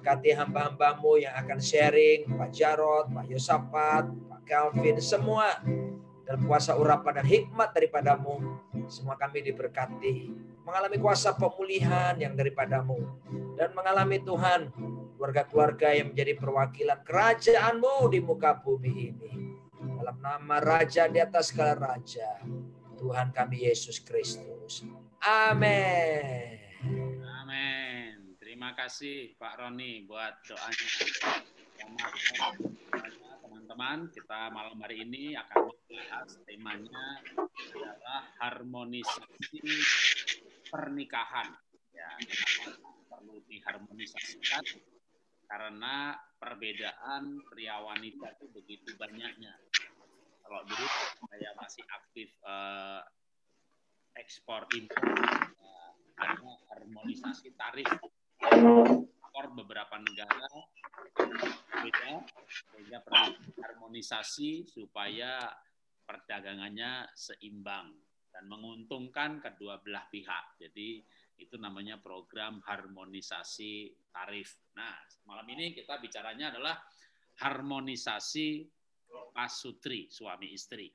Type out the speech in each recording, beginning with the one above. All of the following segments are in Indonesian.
Berkati hamba-hambamu yang akan sharing, Pak Jarod, Pak Yosafat, Pak Calvin, semua dalam kuasa urapan dan hikmat daripadamu. Semua kami diberkati, mengalami kuasa pemulihan yang daripadamu, dan mengalami Tuhan keluarga-keluarga yang menjadi perwakilan kerajaan-Mu di muka bumi ini. Dalam nama Raja di atas segala raja, Tuhan kami Yesus Kristus. Amin. Amin. Terima kasih Pak Roni buat doanya. Teman-teman, kita malam hari ini akan membahas temanya adalah harmonisasi pernikahan. Ya, perlu diharmonisasikan karena perbedaan pria wanita itu begitu banyaknya. Kalau dulu saya masih aktif ekspor impor, ada harmonisasi tarif ekspor beberapa negara beda, sehingga perlu harmonisasi supaya perdagangannya seimbang dan menguntungkan kedua belah pihak. Jadi itu namanya program harmonisasi tarif. Nah, malam ini kita bicaranya adalah harmonisasi pasutri, suami istri.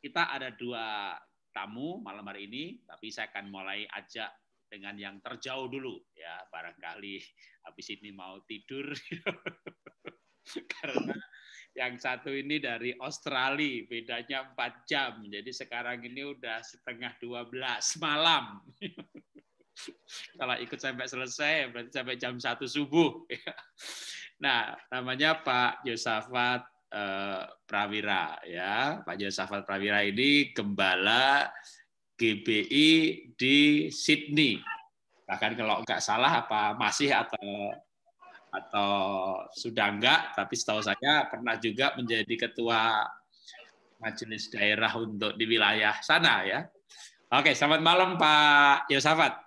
Kita ada dua tamu malam hari ini, tapi saya akan mulai ajak dengan yang terjauh dulu ya, barangkali habis ini mau tidur karena yang satu ini dari Australia, bedanya 4 jam, jadi sekarang ini udah setengah 12 malam. Kalau ikut sampai selesai berarti sampai jam 1 subuh. Nah, namanya Pak Yosafat Prawira ya. Pak Yosafat Prawira ini gembala GBI di Sydney. Bahkan kalau nggak salah apa masih atau sudah enggak, tapi setahu saya pernah juga menjadi ketua majelis daerah untuk di wilayah sana ya. Oke, selamat malam Pak Yosafat.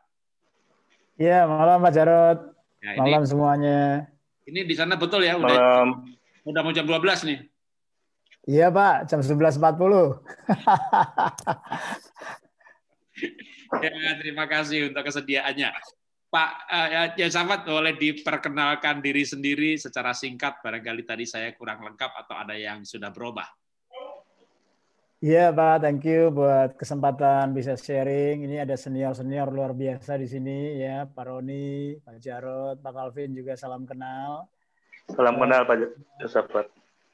Ya, malam Pak Jarod. Ya, malam semuanya. Ini di sana betul ya? Udah mau jam 12 nih. Iya Pak, jam 11.40. Ya, terima kasih untuk kesediaannya. Pak Yosafat, boleh diperkenalkan diri sendiri secara singkat, barangkali tadi saya kurang lengkap atau ada yang sudah berubah. Iya Pak, thank you buat kesempatan bisa sharing. Ini ada senior-senior luar biasa di sini ya, Pak Roni, Pak Jarod, Pak Calvin juga salam kenal. Salam kenal Pak Yosafat.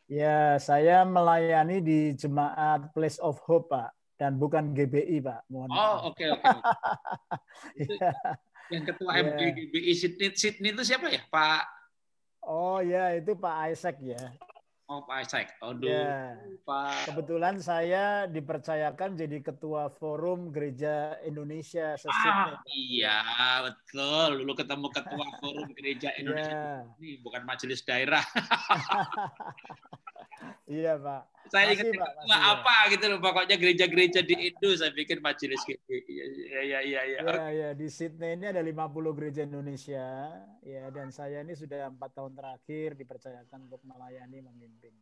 Ya, saya melayani di Jemaat Place of Hope Pak, dan bukan GBI Pak. Mohon maaf. Oke. Ya. Yang ketua MD GBI Sydney itu siapa ya, Pak? Oh ya, itu Pak Isaac ya. Oh, Pak Isaac. Aduh, ya. Pak. Kebetulan saya dipercayakan jadi ketua Forum Gereja Indonesia se-Sydney. Iya, betul. Dulu ketemu ketua Forum Gereja Indonesia. Ini bukan majelis daerah. Iya, Pak. Saya ingat ketua apa gitu loh, pokoknya gereja-gereja di Indo, saya pikir majelis gitu. Iya. Ya, di Sydney ini ada 50 gereja Indonesia, ya, dan saya ini sudah 4 tahun terakhir dipercayakan untuk melayani, memimpin.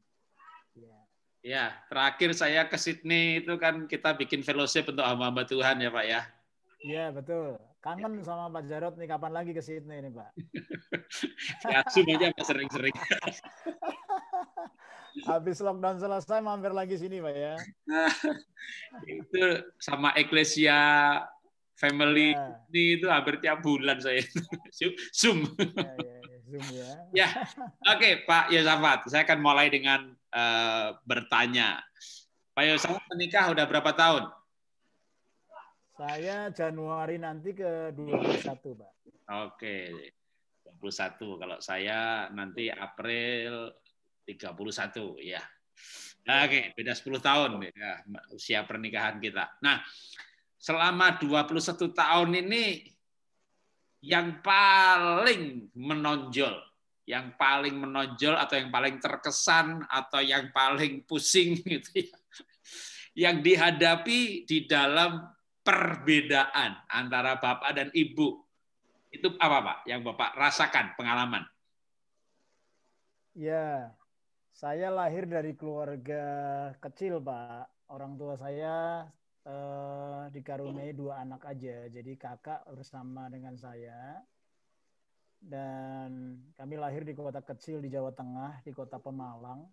Ya, terakhir saya ke Sydney itu kan kita bikin fellowship untuk hamba-hamba Tuhan ya Pak ya. Iya, betul. Kangen sama Pak Jarod nih, kapan lagi ke Sydney nih Pak? Ya, semuanya sering-sering. Habis lockdown selesai mampir lagi sini Pak ya. Itu sama Eklesia Family ini itu hampir tiap bulan saya Zoom. Zoom ya. Ya, oke Pak Yosafat, saya akan mulai dengan bertanya. Pak Yosafat menikah udah berapa tahun? Saya Januari nanti ke 21 Pak. Oke, 21. Kalau saya nanti April 31 ya. Oke, beda 10 tahun ya usia pernikahan kita. Nah, selama 21 tahun ini yang paling menonjol atau yang paling terkesan atau yang paling pusing gitu ya, yang dihadapi di dalam perbedaan antara Bapak dan Ibu, itu apa Pak yang Bapak rasakan pengalaman? Ya, saya lahir dari keluarga kecil Pak. Orang tua saya dikaruniai 2 anak aja, jadi kakak bersama dengan saya. dan kami lahir di kota kecil di Jawa Tengah, di kota Pemalang.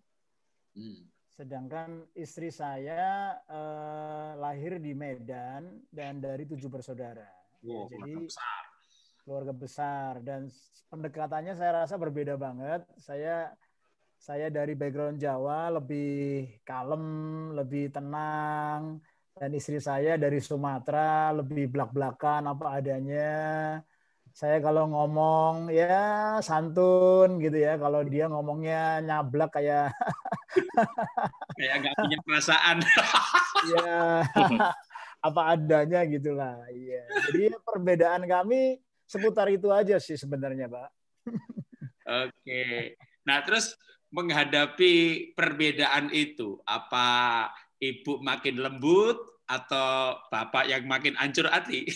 Sedangkan istri saya lahir di Medan dan dari 7 bersaudara. Jadi keluarga besar, dan pendekatannya saya rasa berbeda banget. Saya dari background Jawa lebih kalem, lebih tenang, dan istri saya dari Sumatera lebih blak-blakan apa adanya. Saya kalau ngomong ya santun gitu ya, kalau dia ngomongnya nyablak kayak nggak punya perasaan. ya apa adanya gitulah. Iya. Jadi perbedaan kami seputar itu aja sih sebenarnya, Pak. Oke. Nah, terus menghadapi perbedaan itu, apa ibu makin lembut atau bapak yang makin hancur hati?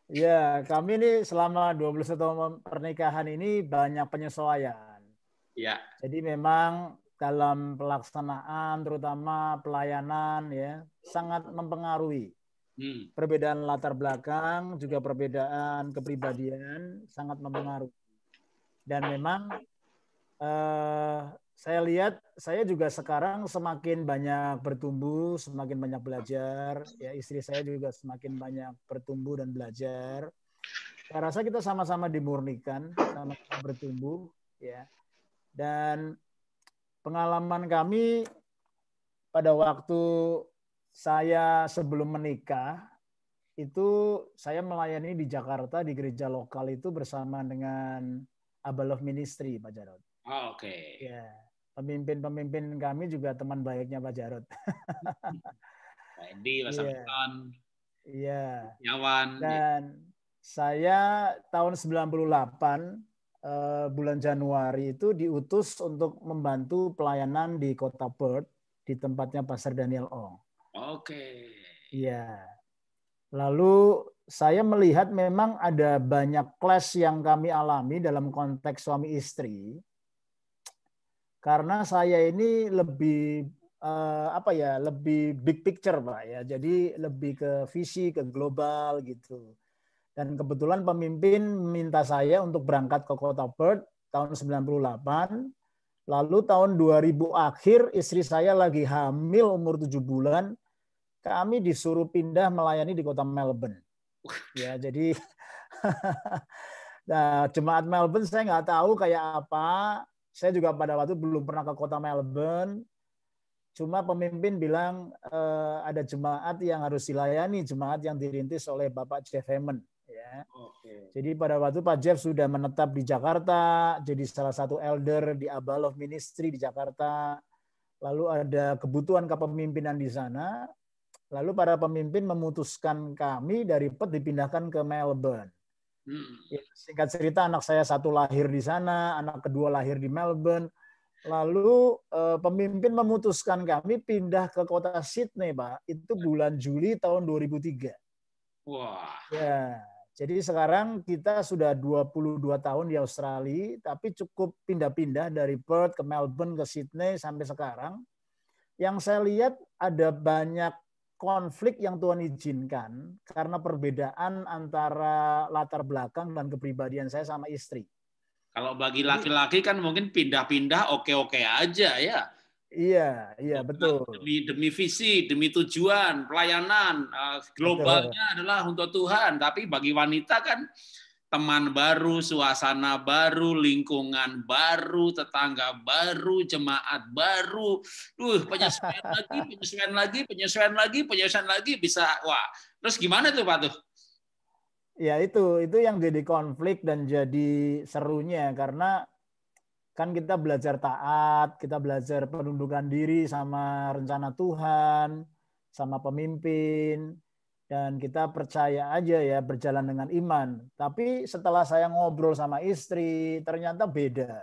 Ya, kami ini selama 21 tahun pernikahan ini banyak penyesuaian. Ya. Jadi memang dalam pelaksanaan, terutama pelayanan, ya sangat mempengaruhi. Perbedaan latar belakang, juga perbedaan kepribadian sangat mempengaruhi. Dan memang saya lihat, saya juga sekarang semakin banyak bertumbuh, semakin banyak belajar. Ya, istri saya juga semakin banyak bertumbuh dan belajar. Saya rasa kita sama-sama dimurnikan, sama-sama bertumbuh, ya. Dan pengalaman kami pada waktu saya sebelum menikah, itu saya melayani di Jakarta, di gereja lokal itu bersama dengan Abba Love Ministry, Pak Jarod. Oke. Ya, pemimpin-pemimpin kami juga teman baiknya Pak Jarod. Pak Edi, Mas Abdon. Iya. Nyawan. Dan saya tahun 98 bulan Januari itu diutus untuk membantu pelayanan di kota Perth di tempatnya Pastor Daniel Ong. Oke. Iya. Lalu saya melihat memang ada banyak clash yang kami alami dalam konteks suami istri. Karena saya ini lebih lebih big picture, Pak ya. Jadi lebih ke visi, ke global gitu. Dan kebetulan pemimpin minta saya untuk berangkat ke kota Perth tahun 98. Lalu tahun 2000 akhir istri saya lagi hamil umur 7 bulan. Kami disuruh pindah melayani di kota Melbourne. Ya, jadi nah, jemaat Melbourne saya nggak tahu kayak apa. Saya juga pada waktu belum pernah ke kota Melbourne. Cuma pemimpin bilang ada jemaat yang harus dilayani, jemaat yang dirintis oleh Bapak Jeff Hammond. Ya. Jadi pada waktu Pak Jeff sudah menetap di Jakarta, jadi salah satu elder di Abba Love Ministry di Jakarta. Lalu ada kebutuhan kepemimpinan di sana. Lalu para pemimpin memutuskan kami dari Perth dipindahkan ke Melbourne. Ya, singkat cerita anak saya satu lahir di sana, anak kedua lahir di Melbourne. Lalu pemimpin memutuskan kami pindah ke kota Sydney, Pak. Itu bulan Juli tahun 2003. Wah. Ya, jadi sekarang kita sudah 22 tahun di Australia, tapi cukup pindah-pindah dari Perth ke Melbourne ke Sydney sampai sekarang. Yang saya lihat ada banyak konflik yang Tuhan izinkan karena perbedaan antara latar belakang dan kepribadian saya sama istri. Kalau bagi laki-laki kan mungkin pindah-pindah oke-oke aja ya. Iya betul. Demi visi, demi tujuan, pelayanan, globalnya betul. Adalah untuk Tuhan. Tapi bagi wanita kan teman baru, suasana baru, lingkungan baru, tetangga baru, jemaat baru. Penyesuaian lagi bisa. Wah, terus gimana tuh Pak tuh? Ya itu yang jadi konflik dan jadi serunya karena kan kita belajar taat, kita belajar penundukan diri sama rencana Tuhan, sama pemimpin, dan kita percaya aja ya berjalan dengan iman. Tapi setelah saya ngobrol sama istri, ternyata beda.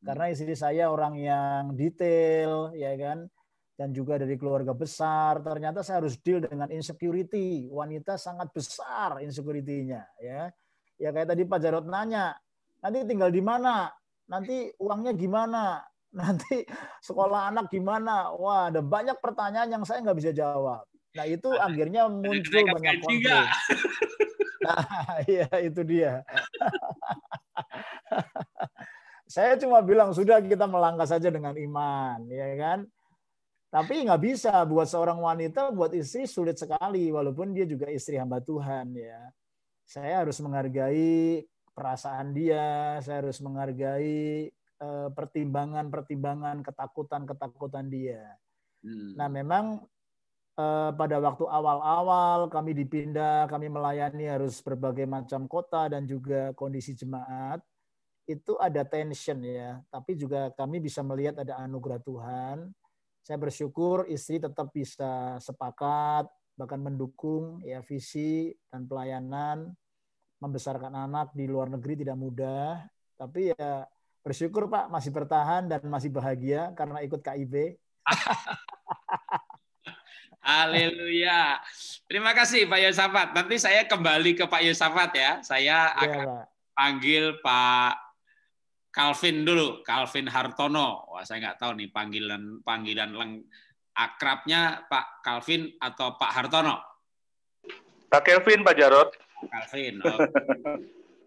Karena istri saya orang yang detail, ya kan, dan juga dari keluarga besar. Ternyata saya harus deal dengan insecurity. Wanita sangat besar insecurity-nya, ya. Ya kayak tadi Pak Jarod nanya, nanti tinggal di mana? Nanti uangnya gimana? Nanti sekolah anak gimana? Wah, ada banyak pertanyaan yang saya nggak bisa jawab. Nah, itu akhirnya muncul banyak konflik. Nah, iya itu dia. Saya cuma bilang sudah kita melangkah saja dengan iman, ya kan? Tapi nggak bisa buat seorang wanita, buat istri sulit sekali, walaupun dia juga istri hamba Tuhan, ya. Saya harus menghargai perasaan dia, saya harus menghargai pertimbangan-pertimbangan, ketakutan-ketakutan dia. Nah, memang pada waktu awal-awal kami dipindah, kami melayani harus berbagai macam kota dan juga kondisi jemaat, itu ada tension ya. Tapi juga kami bisa melihat ada anugerah Tuhan. Saya bersyukur istri tetap bisa sepakat, bahkan mendukung ya visi dan pelayanan. Membesarkan anak di luar negeri tidak mudah. Tapi ya bersyukur Pak masih bertahan dan masih bahagia karena ikut KIB. Haleluya. Terima kasih Pak Yosafat. Nanti saya kembali ke Pak Yosafat ya. Saya akan panggil Pak Calvin dulu, Calvin Hartono. Wah, saya nggak tahu nih panggilan akrabnya Pak Calvin atau Pak Hartono. Pak Calvin, Pak Jarot. Calvin. Oh.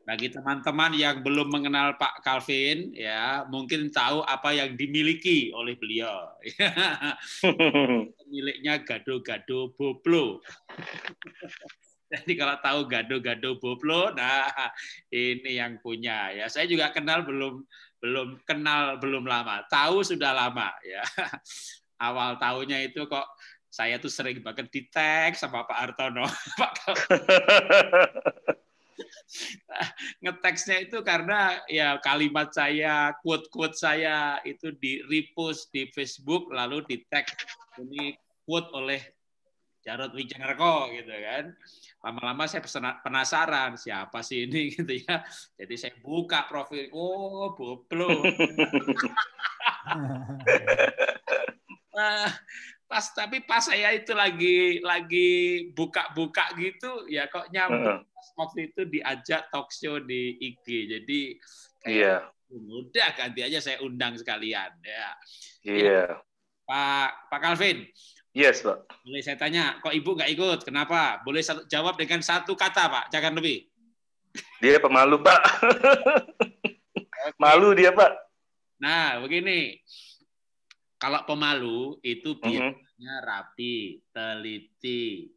Bagi teman-teman yang belum mengenal Pak Calvin, ya mungkin tahu apa yang dimiliki oleh beliau. Miliknya Gado-Gado Boblo. Jadi kalau tahu Gado-Gado Boblo, nah ini yang punya. Ya, saya juga kenal belum lama. Tahu sudah lama. Ya, awal tahunnya itu kok saya tuh sering banget di tag sama Pak Hartono, Pak Calvin. Ngeteksnya itu karena ya kalimat saya, quote saya itu di repost di Facebook lalu di tag ini quote oleh Jarod Wijanarko gitu kan. Lama-lama saya penasaran siapa sih ini gitu ya. Jadi saya buka profil, oh Boblo. Tapi pas saya itu lagi buka-buka gitu ya kok nyambung waktu itu diajak talk show di IG. Jadi kayak udah ganti aja saya undang sekalian ya. Iya. Pak Calvin. Yes, Pak. Boleh saya tanya, kok Ibu nggak ikut? Kenapa? Boleh jawab dengan satu kata, Pak. Jangan lebih. Dia pemalu, Pak. Okay. Malu dia, Pak. Nah, begini. Kalau pemalu itu biasanya rapi, teliti.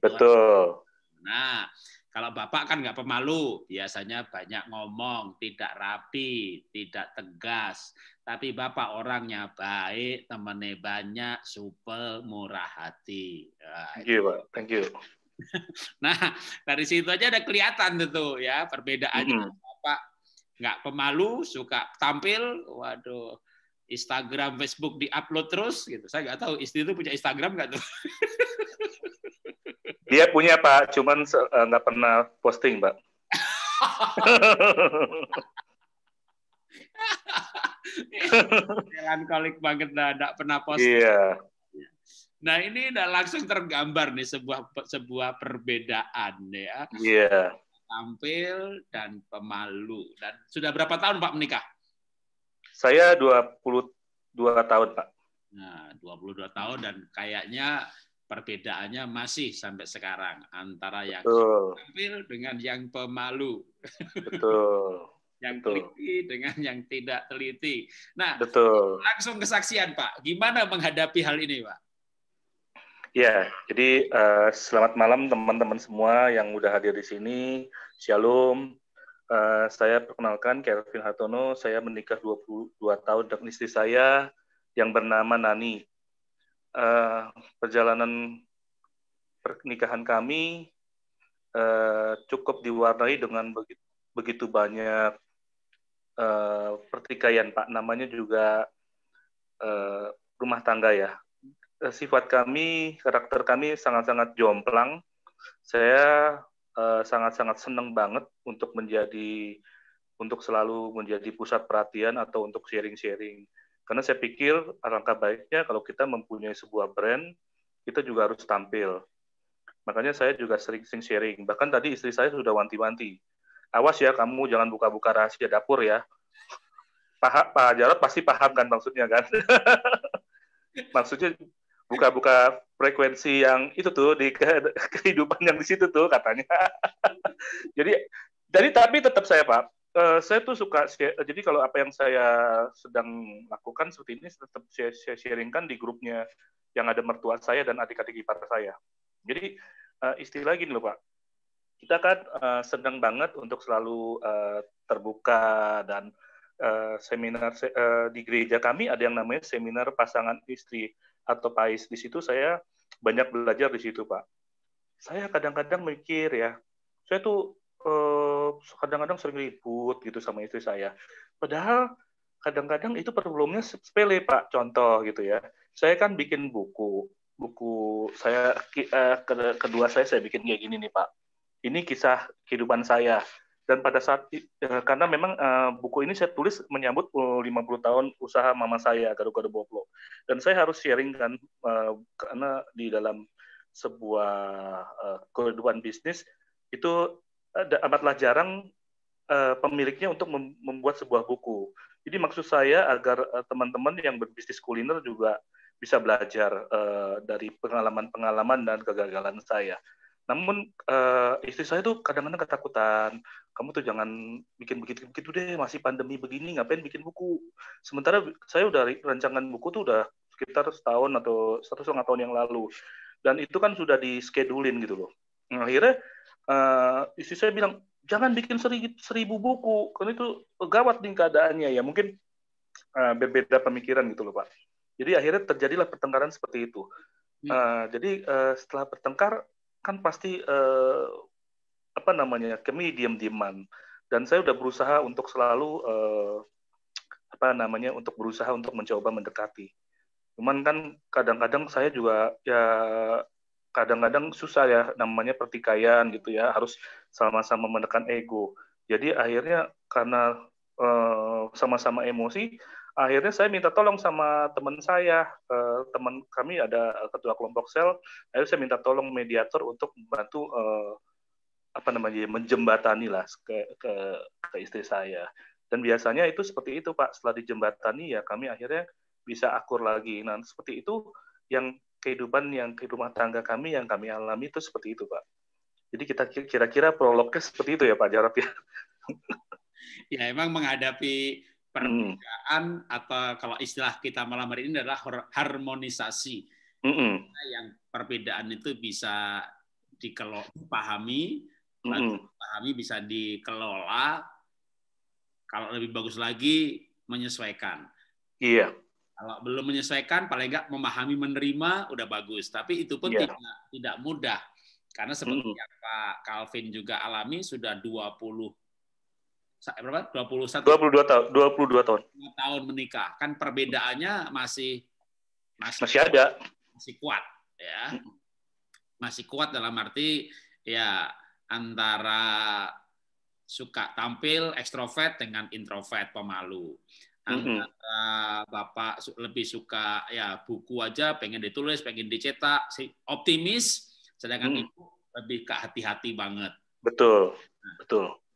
Betul. Nah, kalau Bapak kan nggak pemalu, biasanya banyak ngomong, tidak rapi, tidak tegas. Tapi Bapak orangnya baik, temannya banyak, supel, murah hati. Thank you, Pak. Thank you. Nah, dari situ aja ada kelihatan tuh ya perbedaannya. Bapak nggak pemalu, suka tampil, waduh. Instagram, Facebook diupload terus gitu. Saya nggak tahu istri itu punya Instagram nggak tuh? Dia punya Pak, cuman nggak pernah posting Pak. Melankolik banget dah, nggak pernah posting. Iya. Nah ini udah langsung tergambar nih sebuah perbedaan ya. Iya. Tampil dan pemalu. Dan sudah berapa tahun Pak menikah? Saya 22 tahun, Pak. Nah, 22 tahun dan kayaknya perbedaannya masih sampai sekarang antara yang tampil dengan yang pemalu. Betul. Yang teliti dengan yang tidak teliti. Nah, langsung kesaksian, Pak. Gimana menghadapi hal ini, Pak? Ya, jadi selamat malam teman-teman semua yang udah hadir di sini. Shalom. Saya perkenalkan Calvin Hartono, saya menikah 22 tahun dengan istri saya yang bernama Nani. Perjalanan pernikahan kami cukup diwarnai dengan begitu banyak pertikaian, Pak. Namanya juga rumah tangga ya. Sifat kami, karakter kami sangat-sangat jomplang. Saya sangat-sangat senang banget untuk selalu menjadi pusat perhatian atau untuk sharing-sharing. Karena saya pikir alangkah baiknya kalau kita mempunyai sebuah brand, kita juga harus tampil. Makanya saya juga sering sharing. Bahkan tadi istri saya sudah wanti-wanti. Awas ya, kamu jangan buka-buka rahasia dapur ya. Pak Jarod pasti paham kan maksudnya kan? Maksudnya buka frekuensi yang itu tuh di kehidupan yang di situ tuh katanya. Jadi tapi tetap saya Pak, saya tuh suka jadi kalau apa yang saya sedang lakukan seperti ini tetap saya sharingkan di grupnya yang ada mertua saya dan adik-adik ipar saya. Jadi istilah gini loh Pak, kita kan senang banget untuk selalu terbuka dan seminar di gereja kami ada yang namanya seminar pasangan istri atau PAIS. Di situ saya banyak belajar di situ Pak. Saya kadang-kadang mikir ya, saya tuh kadang-kadang sering ribut gitu sama istri saya. Padahal kadang-kadang itu problemnya sepele Pak. Contoh gitu ya, saya kan bikin buku saya kedua saya bikin kayak gini nih Pak. Ini kisah kehidupan saya. Dan pada saat karena memang buku ini saya tulis menyambut 50 tahun usaha mama saya Gado-Gado Boplo. Dan saya harus sharing kan karena di dalam sebuah kehidupan bisnis itu amatlah jarang pemiliknya untuk membuat sebuah buku. Jadi maksud saya agar teman-teman yang berbisnis kuliner juga bisa belajar dari pengalaman-pengalaman dan kegagalan saya. Namun istri saya tuh kadang-kadang ketakutan, kamu tuh jangan bikin begitu deh, masih pandemi begini, ngapain bikin buku. Sementara saya udah rancangan buku tuh udah sekitar setahun atau 1,5 tahun yang lalu. Dan itu kan sudah di-schedulein gitu loh. Nah, akhirnya istri saya bilang, jangan bikin 1.000 buku, karena itu gawat nih keadaannya ya. Mungkin berbeda pemikiran gitu loh Pak. Jadi akhirnya terjadilah pertengkaran seperti itu. Jadi setelah bertengkar kan pasti kami diam-diaman. Dan saya udah berusaha untuk selalu berusaha untuk mencoba mendekati. Cuman kan kadang-kadang saya juga ya kadang-kadang susah ya, namanya pertikaian gitu ya, harus sama-sama menekan ego. Jadi akhirnya karena sama-sama emosi, akhirnya saya minta tolong sama teman saya, teman kami ada ketua kelompok sel, akhirnya saya minta tolong mediator untuk membantu menjembatani lah ke istri saya. Dan biasanya itu seperti itu Pak, setelah dijembatani ya kami akhirnya bisa akur lagi. Nah seperti itu yang kehidupan rumah tangga kami yang kami alami itu seperti itu Pak. Jadi kita kira-kira prolognya seperti itu ya Pak Jarot ya. Ya emang menghadapi perbedaan atau kalau istilah kita malam hari ini adalah harmonisasi. Yang perbedaan itu bisa dipahami, bisa dikelola. Kalau lebih bagus lagi menyesuaikan. Iya. Kalau belum menyesuaikan, paling nggak memahami, menerima, udah bagus. Tapi itu pun tidak mudah. Karena seperti yang Pak Calvin juga alami, sudah 22 tahun menikah. Kan perbedaannya masih ada. Masih kuat. Ya. Masih kuat dalam arti ya antara suka tampil, ekstrovert dengan introvert, pemalu. Antara Bapak lebih suka ya buku aja, pengen ditulis, pengen dicetak, optimis, sedangkan Ibu lebih ke hati-hati banget. Betul.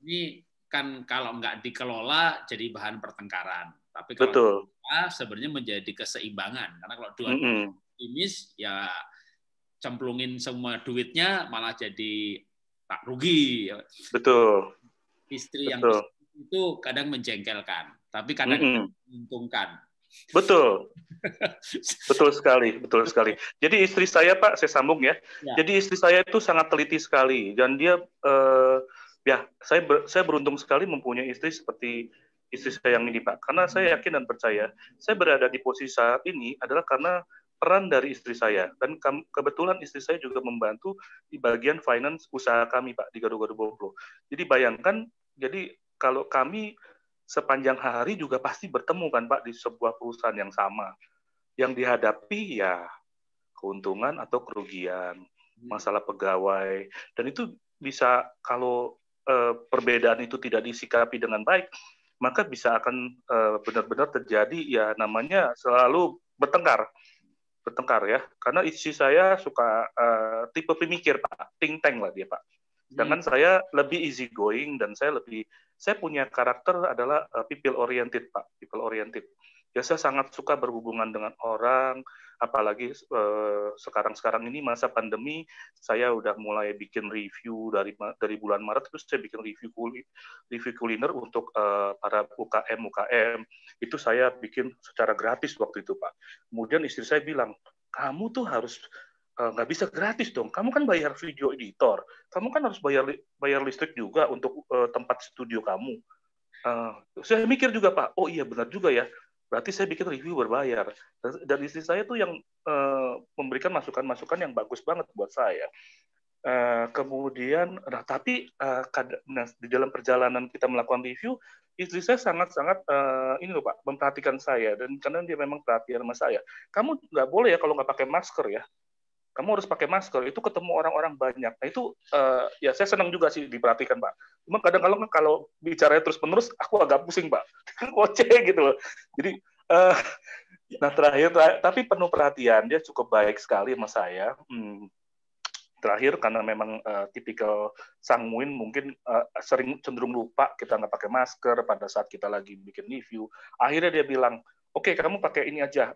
Ini kan kalau nggak dikelola jadi bahan pertengkaran. Tapi kalau sebenarnya menjadi keseimbangan. Karena kalau dua optimis ya cemplungin semua duitnya malah jadi tak rugi. Betul. Istri yang itu kadang menjengkelkan. Tapi kadang menguntungkan. Betul. Betul sekali. Jadi istri saya Pak, saya sambung ya. Jadi istri saya itu sangat teliti sekali dan dia saya beruntung sekali mempunyai istri seperti istri saya yang ini Pak. Karena saya yakin dan percaya saya berada di posisi saat ini adalah karena peran dari istri saya dan kebetulan istri saya juga membantu di bagian finance usaha kami Pak di Gado-Gado Boplo. Jadi bayangkan, jadi kalau kami sepanjang hari juga pasti bertemu kan Pak di sebuah perusahaan yang sama. Yang dihadapi ya keuntungan atau kerugian, masalah pegawai, dan itu bisa kalau perbedaan itu tidak disikapi dengan baik, maka bisa akan benar-benar terjadi ya namanya selalu bertengkar ya. Karena istri saya suka tipe pemikir Pak, think tank lah dia Pak. Sedangkan saya lebih easy going dan saya punya karakter adalah people oriented Pak, people oriented. Ya saya sangat suka berhubungan dengan orang, Apalagi sekarang ini masa pandemi, saya udah mulai bikin review dari bulan Maret, terus saya bikin review kuliner untuk para UKM. Itu saya bikin secara gratis waktu itu, Pak. Kemudian istri saya bilang, kamu tuh harus nggak bisa gratis dong. Kamu kan bayar video editor, kamu kan harus bayar listrik juga untuk tempat studio kamu. Saya mikir juga, Pak, oh iya benar juga ya. Berarti saya bikin review berbayar. Dan istri saya tuh yang memberikan masukan-masukan yang bagus banget buat saya. Kemudian, tapi di dalam perjalanan kita melakukan review, istri saya sangat-sangat ini loh Pak, memperhatikan saya, dan karena dia memang perhatian sama saya. Kamu nggak boleh ya kalau nggak pakai masker ya. Kamu harus pakai masker, itu ketemu orang-orang banyak. Nah itu ya saya senang juga sih diperhatikan Pak. Cuma kadang-kadang kalau bicaranya terus-menerus, aku agak pusing Pak. Koceh gitu loh. Jadi, nah terakhir, tapi penuh perhatian, dia cukup baik sekali sama saya. Terakhir karena memang tipikal sanguin, mungkin sering cenderung lupa kita nggak pakai masker pada saat kita lagi bikin review. Akhirnya dia bilang, oke, kamu pakai ini aja,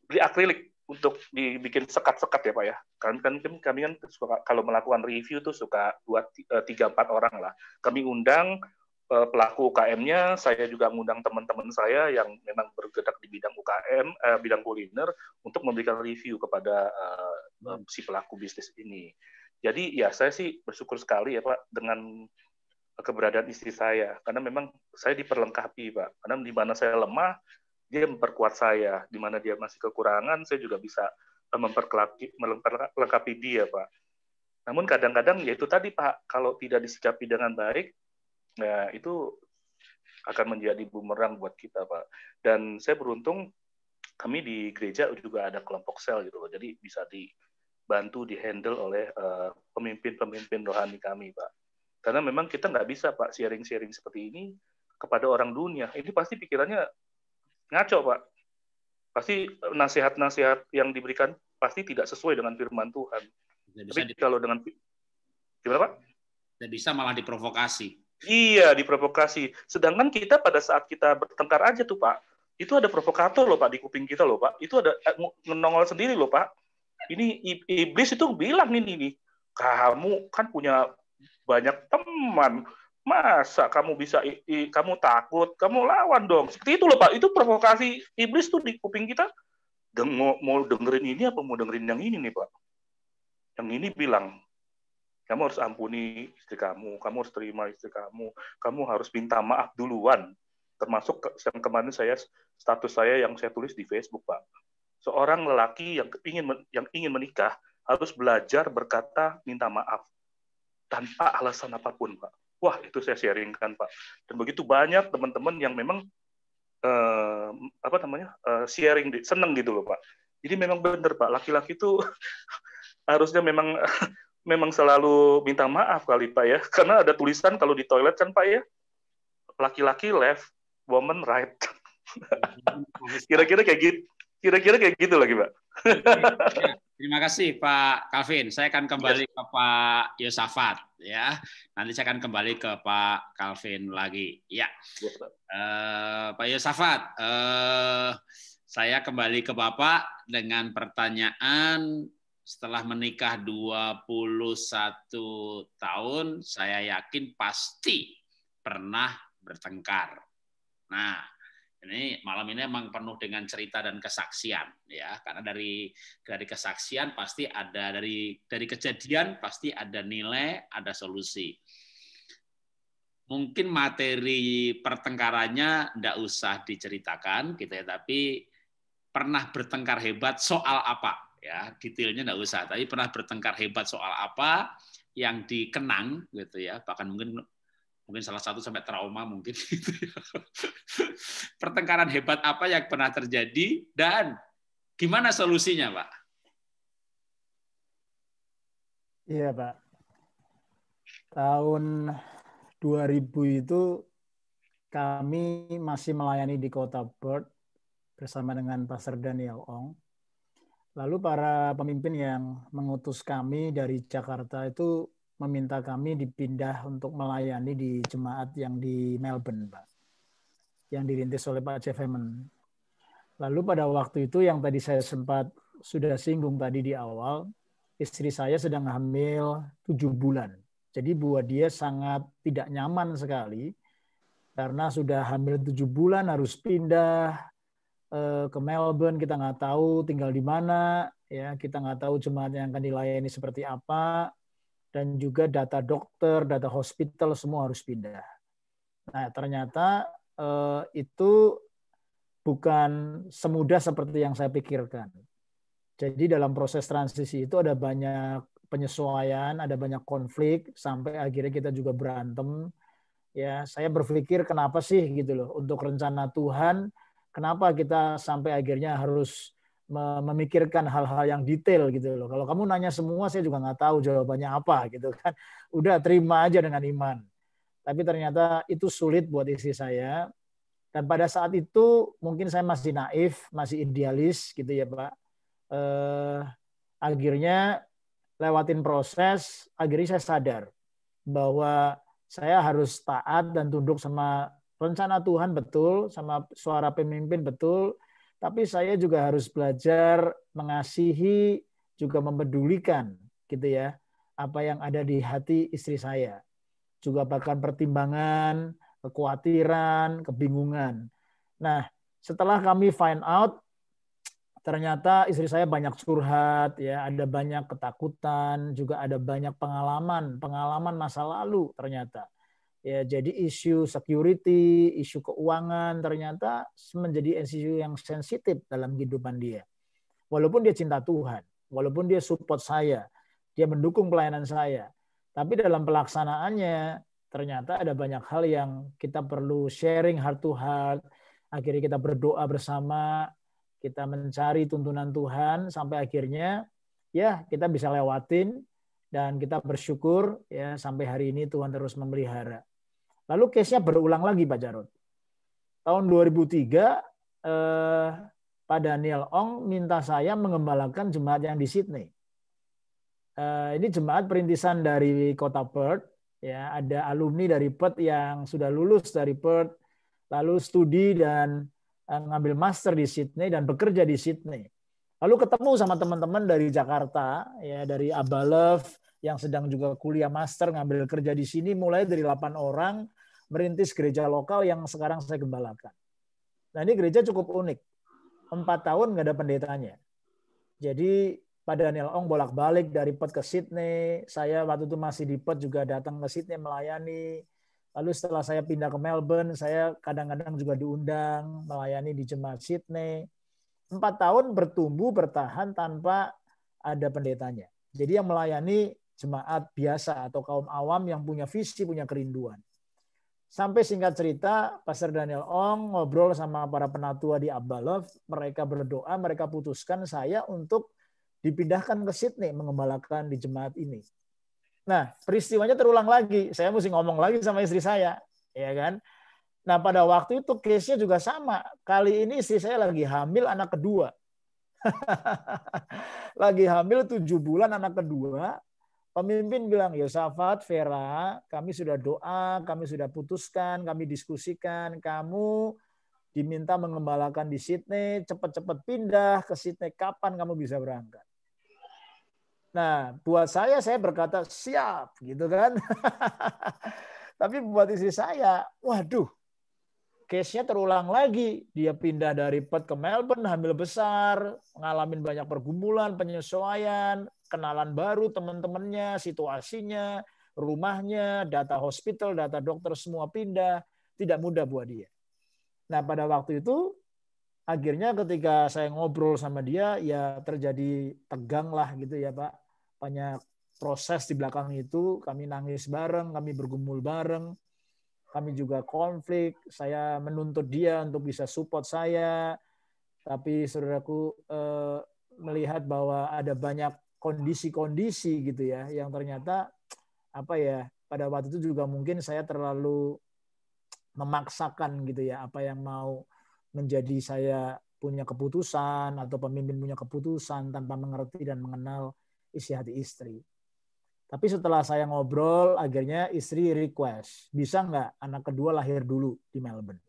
beli akrilik untuk dibikin sekat-sekat ya Pak ya. Kami kan suka, kalau melakukan review tuh suka 3-4 orang lah. Kami undang pelaku UKM-nya, saya juga mengundang teman-teman saya yang memang bergerak di bidang UKM, bidang kuliner, untuk memberikan review kepada si pelaku bisnis ini. Jadi ya saya sih bersyukur sekali ya Pak dengan keberadaan istri saya, karena memang saya diperlengkapi Pak. Karena di mana saya lemah, dia memperkuat saya. Di mana dia masih kekurangan, saya juga bisa melengkapi dia Pak. Namun kadang-kadang ya itu tadi Pak, kalau tidak disikapi dengan baik, nah itu akan menjadi bumerang buat kita Pak. Dan saya beruntung kami di gereja juga ada kelompok sel gitu loh, jadi bisa dibantu, dihandle oleh pemimpin-pemimpin rohani kami Pak. Karena memang kita nggak bisa Pak sharing-sharing seperti ini kepada orang dunia. Ini pasti pikirannya ngaco Pak. Pasti nasihat-nasihat yang diberikan pasti tidak sesuai dengan firman Tuhan. Tapi kalau dengan gimana Pak? Dan bisa malah diprovokasi. Iya, diprovokasi. Sedangkan kita pada saat kita bertengkar aja tuh Pak, itu ada provokator loh Pak di kuping kita loh Pak. Itu ada nongol sendiri loh Pak. Ini iblis itu bilang ini nih, kamu kan punya banyak teman, masa kamu bisa kamu takut, kamu lawan dong. Seperti itu loh Pak. Itu provokasi iblis tuh di kuping kita. Mau dengerin ini apa mau dengerin yang ini nih Pak? Yang ini bilang, kamu harus ampuni istri kamu harus terima istri kamu harus minta maaf duluan. Termasuk yang kemarin status saya yang saya tulis di Facebook Pak. Seorang lelaki yang ingin menikah harus belajar berkata minta maaf tanpa alasan apapun Pak. Wah itu saya sharingkan Pak. Dan begitu banyak teman-teman yang memang sharing, seneng gitu loh Pak. Jadi memang benar Pak, laki-laki itu harusnya memang selalu minta maaf kali Pak ya, karena ada tulisan kalau di toilet kan Pak ya, laki-laki left, woman right. Kira-kira kayak gitu lagi Pak. Terima kasih Pak Calvin. Saya akan kembali ke Pak Yosafat ya. Nanti saya akan kembali ke Pak Calvin lagi. Ya. Pak Yosafat, saya kembali ke Bapak dengan pertanyaan. Setelah menikah 21 tahun, saya yakin pasti pernah bertengkar. Nah, ini malam ini memang penuh dengan cerita dan kesaksian ya, karena dari kesaksian pasti ada dari kejadian pasti ada nilai, ada solusi. Mungkin materi pertengkarannya enggak usah diceritakan gitu ya, tapi pernah bertengkar hebat soal apa? Ya, detailnya enggak usah, tapi pernah bertengkar hebat soal apa yang dikenang gitu ya, bahkan mungkin salah satu sampai trauma mungkin gitu ya. Pertengkaran hebat apa yang pernah terjadi dan gimana solusinya, Pak? Iya, Pak. Tahun 2000 itu kami masih melayani di Kota Perth bersama dengan Pastor Daniel Ong. Lalu para pemimpin yang mengutus kami dari Jakarta itu meminta kami dipindah untuk melayani di jemaat yang di Melbourne, Pak, yang dirintis oleh Pak Jeff Hammond. Lalu pada waktu itu yang tadi saya sempat sudah singgung tadi di awal, istri saya sedang hamil 7 bulan. Jadi buat dia sangat tidak nyaman sekali karena sudah hamil 7 bulan harus pindah ke Melbourne, kita nggak tahu tinggal di mana, ya kita nggak tahu jemaat yang akan dilayani seperti apa, dan juga data dokter, data hospital semua harus pindah. Nah ternyata itu bukan semudah seperti yang saya pikirkan. Jadi dalam proses transisi itu ada banyak penyesuaian, ada banyak konflik, sampai akhirnya kita juga berantem. Ya, saya berpikir kenapa sih gitu loh, untuk rencana Tuhan, kenapa kita sampai akhirnya harus memikirkan hal-hal yang detail gitu loh. Kalau kamu nanya semua, saya juga nggak tahu jawabannya apa gitu kan. Udah terima aja dengan iman. Tapi ternyata itu sulit buat istri saya. Dan pada saat itu mungkin saya masih naif, masih idealis gitu ya Pak. Akhirnya lewatin proses, akhirnya saya sadar bahwa saya harus taat dan tunduk sama rencana Tuhan betul, sama suara pemimpin betul, tapi saya juga harus belajar mengasihi, juga mempedulikan gitu ya, apa yang ada di hati istri saya. Juga bahkan pertimbangan, kekhawatiran, kebingungan. Nah, setelah kami find out, ternyata istri saya banyak curhat, ya, ada banyak ketakutan, juga ada banyak pengalaman masa lalu ternyata. Ya, jadi isu security, isu keuangan ternyata menjadi isu yang sensitif dalam kehidupan dia. Walaupun dia cinta Tuhan, walaupun dia support saya, dia mendukung pelayanan saya, tapi dalam pelaksanaannya ternyata ada banyak hal yang kita perlu sharing heart to heart. Akhirnya kita berdoa bersama, kita mencari tuntunan Tuhan sampai akhirnya ya kita bisa lewatin dan kita bersyukur ya sampai hari ini Tuhan terus memelihara. Lalu case-nya berulang lagi Pak Jarod. Tahun 2003 Pak Daniel Ong minta saya mengembalakan jemaat yang di Sydney. Ini jemaat perintisan dari kota Perth, ya ada alumni dari Perth yang sudah lulus dari Perth, lalu studi dan ngambil master di Sydney dan bekerja di Sydney. Lalu ketemu sama teman-teman dari Jakarta, ya dari Abalev yang sedang juga kuliah master ngambil kerja di sini, mulai dari 8 orang merintis gereja lokal yang sekarang saya gembalakan. Nah ini gereja cukup unik, 4 tahun nggak ada pendetanya. Jadi Pak Daniel Ong bolak-balik dari Perth ke Sydney. Saya waktu itu masih di Perth juga datang ke Sydney melayani. Lalu setelah saya pindah ke Melbourne, saya kadang-kadang juga diundang melayani di jemaat Sydney. 4 tahun bertumbuh, bertahan tanpa ada pendetanya. Jadi yang melayani jemaat biasa atau kaum awam yang punya visi, punya kerinduan. Sampai singkat cerita, Pastor Daniel Ong ngobrol sama para penatua di Abalev. Mereka berdoa, mereka putuskan saya untuk dipindahkan ke Sydney mengembalakan di jemaat ini. Nah, peristiwanya terulang lagi. Saya mesti ngomong lagi sama istri saya, ya kan? Nah, pada waktu itu case-nya juga sama. Kali ini istri saya lagi hamil anak kedua. Lagi hamil 7 bulan anak kedua. Pemimpin bilang, Yosafat, Vera, kami sudah doa, kami sudah putuskan, kami diskusikan, kamu diminta mengembalakan di Sydney, cepat-cepat pindah ke Sydney, kapan kamu bisa berangkat? Nah, buat saya berkata siap, gitu kan. Tapi buat istri saya, waduh, case-nya terulang lagi. Dia pindah dari Perth ke Melbourne, hamil besar, ngalamin banyak pergumulan, penyesuaian, kenalan baru teman-temannya, situasinya, rumahnya, data hospital, data dokter semua pindah. Tidak mudah buat dia. Nah, pada waktu itu, akhirnya ketika saya ngobrol sama dia, ya terjadi tegang lah gitu ya Pak. Banyak proses di belakang itu, kami nangis bareng, kami bergumul bareng, kami juga konflik, saya menuntut dia untuk bisa support saya, tapi saudaraku melihat bahwa ada banyak kondisi-kondisi gitu ya, yang ternyata apa ya, pada waktu itu juga mungkin saya terlalu memaksakan gitu ya, apa yang mau menjadi saya punya keputusan atau pemimpin punya keputusan tanpa mengerti dan mengenal isi hati istri. Tapi setelah saya ngobrol, akhirnya istri request, bisa nggak anak kedua lahir dulu di Melbourne?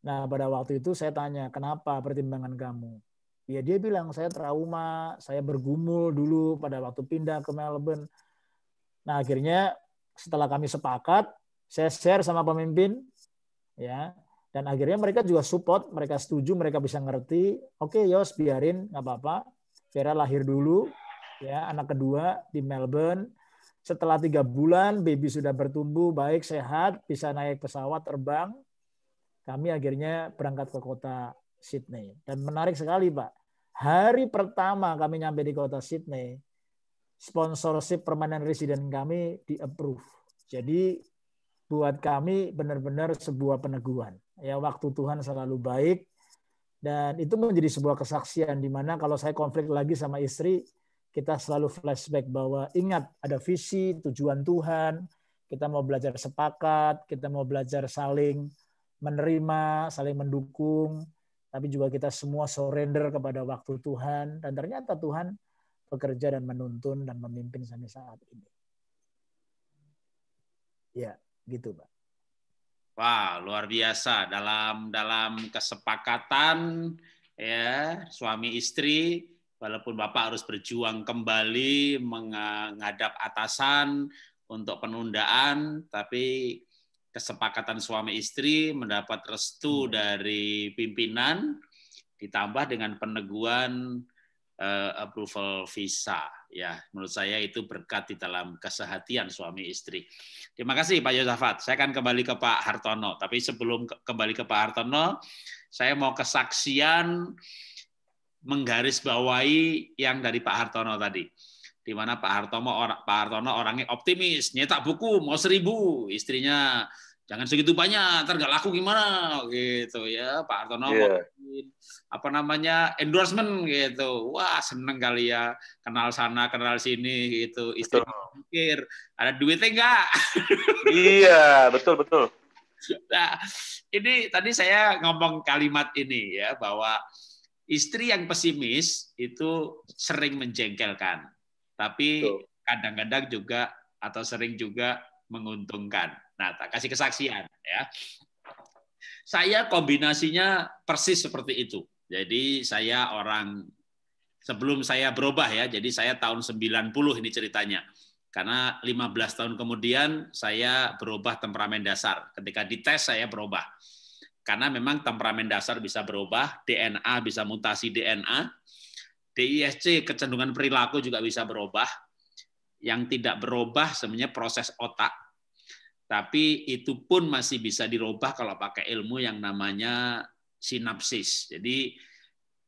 Nah, pada waktu itu saya tanya, kenapa pertimbangan kamu? Ya dia bilang, saya trauma, saya bergumul dulu pada waktu pindah ke Melbourne. Nah, akhirnya setelah kami sepakat, saya share sama pemimpin, ya, dan akhirnya mereka juga support, mereka setuju, mereka bisa ngerti. Oke, Yos, biarin, nggak apa-apa. Vera lahir dulu, ya, anak kedua di Melbourne. Setelah 3 bulan, baby sudah bertumbuh, baik, sehat, bisa naik pesawat terbang. Kami akhirnya berangkat ke kota Sydney. Dan menarik sekali, Pak. Hari pertama kami nyampe di kota Sydney, sponsorship permanent resident kami di-approve. Jadi buat kami benar-benar sebuah peneguhan. Ya, waktu Tuhan selalu baik, dan itu menjadi sebuah kesaksian di mana kalau saya konflik lagi sama istri, kita selalu flashback bahwa ingat ada visi, tujuan Tuhan, kita mau belajar sepakat, kita mau belajar saling menerima, saling mendukung, tapi juga kita semua surrender kepada waktu Tuhan, dan ternyata Tuhan bekerja dan menuntun dan memimpin sampai saat ini. Ya, gitu, Pak. Wah, luar biasa dalam kesepakatan ya suami istri, walaupun Bapak harus berjuang kembali menghadap atasan untuk penundaan, tapi kesepakatan suami istri mendapat restu dari pimpinan ditambah dengan peneguhan approval visa. Ya, menurut saya itu berkat di dalam kesehatian suami istri. Terima kasih Pak Yosafat. Saya akan kembali ke Pak Hartono. Tapi sebelum kembali ke Pak Hartono, saya mau kesaksian menggarisbawahi yang dari Pak Hartono tadi. Di mana Pak Hartono orangnya optimis, nyetak buku mau 1000, istrinya jangan segitu banyak, ntar nggak laku gimana gitu ya. Pak Hartono mau endorsement gitu. Wah, seneng kali ya, kenal sana kenal sini gitu. Istri mikir ada duitnya nggak? Iya, betul. Nah, ini tadi saya ngomong kalimat ini ya, bahwa istri yang pesimis itu sering menjengkelkan, tapi kadang-kadang juga atau sering juga menguntungkan. Nah, tak kasih kesaksian ya. Saya kombinasinya persis seperti itu. Jadi saya orang sebelum saya berubah ya. Jadi saya tahun 90 ini ceritanya. Karena 15 tahun kemudian saya berubah temperamen dasar. Ketika dites saya berubah. Karena memang temperamen dasar bisa berubah, DNA bisa mutasi DNA, DISC kecenderungan perilaku juga bisa berubah. Yang tidak berubah sebenarnya proses otak. Tapi itu pun masih bisa dirubah kalau pakai ilmu yang namanya sinapsis. Jadi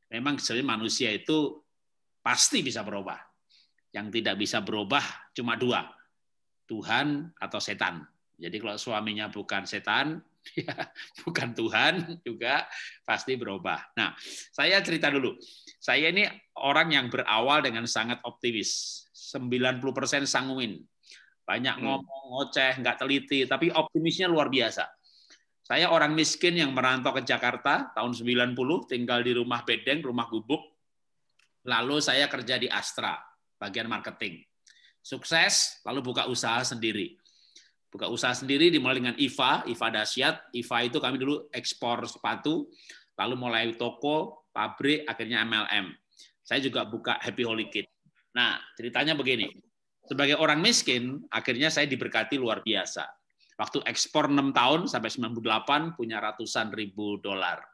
memang sebenarnya manusia itu pasti bisa berubah. Yang tidak bisa berubah cuma 2, Tuhan atau setan. Jadi kalau suaminya bukan setan, ya bukan Tuhan juga pasti berubah. Nah, saya cerita dulu. Saya ini orang yang berawal dengan sangat optimis. 90% sanguin. Banyak ngomong, ngoceh, nggak teliti, tapi optimisnya luar biasa. Saya orang miskin yang merantau ke Jakarta tahun 90, tinggal di rumah bedeng, rumah gubuk. Lalu saya kerja di Astra, bagian marketing. Sukses, lalu buka usaha sendiri. Buka usaha sendiri dimulai dengan IFA dahsyat. IFA itu kami dulu ekspor sepatu, lalu mulai toko, pabrik, akhirnya MLM. Saya juga buka Happy Holy Kid. Nah, ceritanya begini. Sebagai orang miskin, akhirnya saya diberkati luar biasa. Waktu ekspor 6 tahun sampai 98 punya ratusan ribu dolar.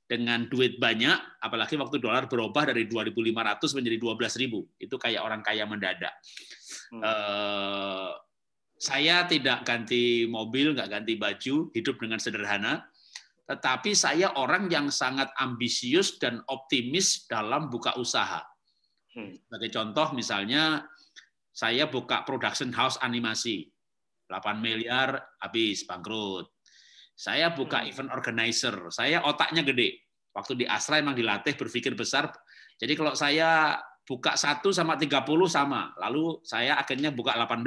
Dengan duit banyak, apalagi waktu dolar berubah dari 2.500 menjadi 12.000. Itu kayak orang kaya mendadak. Saya tidak ganti mobil, nggak ganti baju, hidup dengan sederhana. Tetapi saya orang yang sangat ambisius dan optimis dalam buka usaha. Sebagai contoh misalnya, saya buka production house animasi. 8 miliar habis, bangkrut. Saya buka event organizer. Saya otaknya gede. Waktu di Astra emang dilatih berpikir besar. Jadi kalau saya buka 1 sama 30 sama. Lalu saya akhirnya buka 18.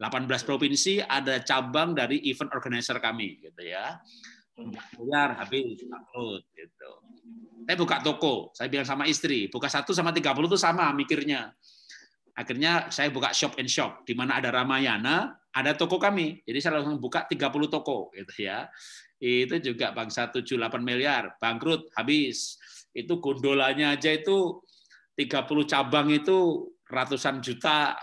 18 provinsi ada cabang dari event organizer kami. Gitu ya. 4 miliar habis, bangkrut. Gitu. Saya buka toko. Saya bilang sama istri, buka 1 sama 30 itu sama mikirnya. Akhirnya saya buka shop and shop, di mana ada Ramayana, ada toko kami. Jadi saya langsung buka 30 toko gitu ya. Itu juga bangsa 7-8 miliar, bangkrut, habis. Itu gondolanya aja itu 30 cabang itu ratusan juta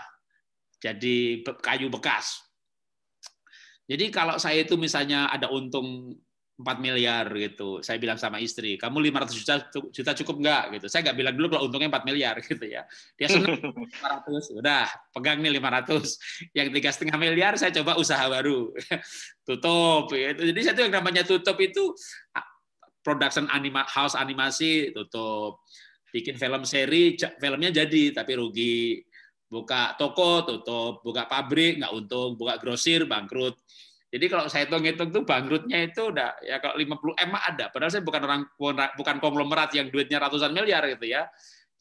jadi kayu bekas. Jadi kalau saya itu misalnya ada untung 4 miliar gitu, saya bilang sama istri, kamu 500 juta cukup nggak gitu. Saya nggak bilang dulu kalau untungnya 4 miliar gitu ya. Dia senang 500, udah pegang nih 500. Yang 3,5 miliar saya coba usaha baru, tutup. Gitu. Jadi saya itu yang namanya tutup itu production house animasi tutup, bikin film seri, filmnya jadi tapi rugi, buka toko tutup, buka pabrik nggak untung, buka grosir bangkrut. Jadi kalau saya hitung-hitung tuh bangkrutnya itu udah ya kalau 50 M ada. Padahal saya bukan konglomerat yang duitnya ratusan miliar gitu ya.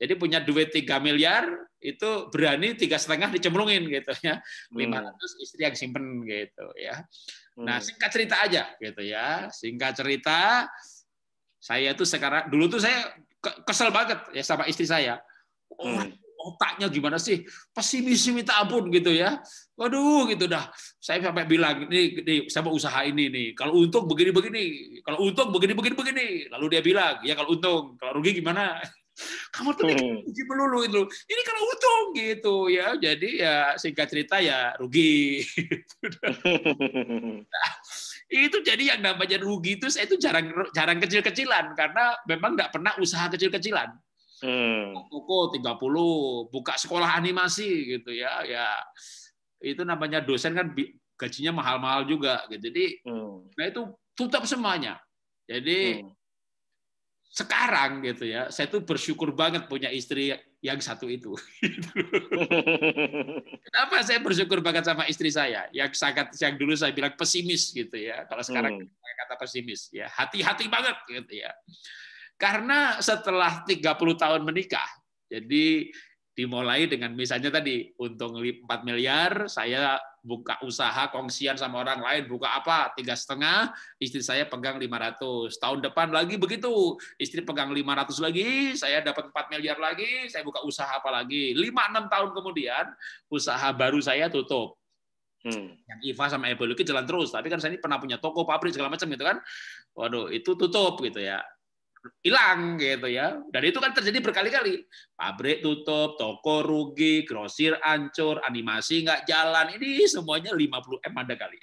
Jadi punya duit 3 miliar itu berani 3,5 dicemplungin gitu ya. 500 istri yang simpen gitu ya. Nah, singkat cerita aja gitu ya. Singkat cerita saya tuh sekarang dulu tuh saya kesel banget ya sama istri saya. Otaknya gimana sih? Pesimis minta ampun gitu ya. Waduh gitu dah. Saya sampai bilang, ini saya mau usaha ini nih. Kalau untung begini-begini. Kalau untung begini-begini. Lalu dia bilang, ya kalau untung. Kalau rugi gimana? Kamu tuh rugi melulu itu. Ini kalau untung gitu ya. Jadi ya singkat cerita ya rugi. Nah, itu jadi yang namanya rugi itu saya itu jarang kecil-kecilan. Karena memang nggak pernah usaha kecil-kecilan. Toko 30, buka sekolah animasi gitu ya. Ya itu namanya dosen kan gajinya mahal-mahal juga gitu. Jadi nah itu tutup semuanya. Jadi sekarang gitu ya, saya tuh bersyukur banget punya istri yang satu itu. Kenapa saya bersyukur banget sama istri saya? Yang dulu saya bilang pesimis gitu ya. Kalau sekarang saya kata pesimis ya, hati-hati banget gitu ya. Karena setelah 30 tahun menikah, jadi dimulai dengan misalnya tadi untung 4 miliar, saya buka usaha kongsian sama orang lain, buka apa 3,5, istri saya pegang 500. Tahun depan lagi begitu, istri pegang 500 lagi, saya dapat 4 miliar lagi, saya buka usaha apa lagi. 5-6 tahun kemudian, usaha baru saya tutup. Yang IVA sama Evoluki jalan terus, tapi kan saya ini pernah punya toko, pabrik segala macam gitu kan. Waduh, itu tutup gitu ya. Hilang gitu ya. Dan itu kan terjadi berkali-kali. Pabrik tutup, toko rugi, grosir hancur, animasi nggak jalan. Ini semuanya 50 M ada kali.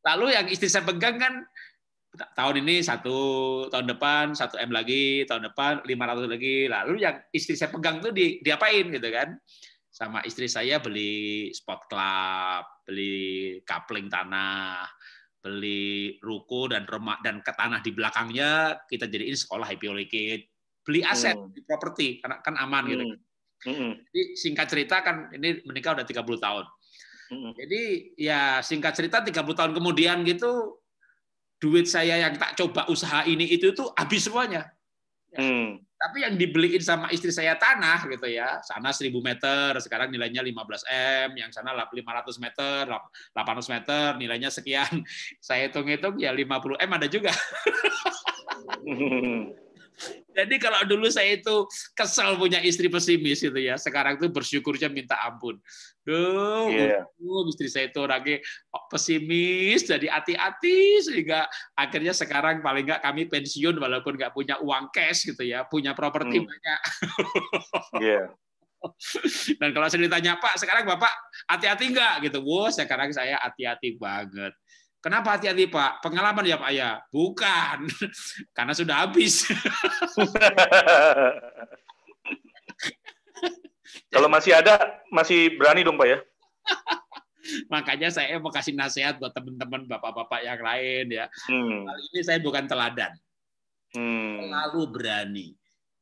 Lalu yang istri saya pegang kan tahun ini 1, tahun depan 1 M lagi, tahun depan 500 lagi. Lalu yang istri saya pegang tuh diapain gitu kan? Sama istri saya beli spot club, beli kapling tanah, beli ruko dan rumah dan ke tanah di belakangnya kita jadiin sekolah Happy Orchid, beli aset di properti karena kan aman gitu. Jadi singkat cerita kan ini menikah udah 30 tahun. Jadi ya singkat cerita 30 tahun kemudian gitu duit saya yang tak coba usaha ini itu tuh habis semuanya. Tapi yang dibeliin sama istri saya tanah gitu ya, sana 1.000 meter, sekarang nilainya 15 M, yang sana 500 meter, 800 meter, nilainya sekian. Saya hitung-hitung ya 50 M ada juga. Jadi kalau dulu saya itu kesel punya istri pesimis itu ya, sekarang tuh bersyukurnya minta ampun. Istri saya itu orangnya pesimis, jadi hati-hati sehingga akhirnya sekarang paling nggak kami pensiun walaupun nggak punya uang cash gitu ya, punya properti banyak. Dan kalau saya ditanya, Pak, sekarang Bapak hati-hati nggak gitu? Wah, sekarang saya hati-hati banget. Kenapa hati-hati, Pak? Pengalaman ya, Pak ya? Bukan, karena sudah habis. Kalau masih ada, masih berani dong, Pak ya? Makanya saya mau kasih nasihat buat teman-teman bapak-bapak yang lain ya. Kali ini saya bukan teladan. Terlalu berani.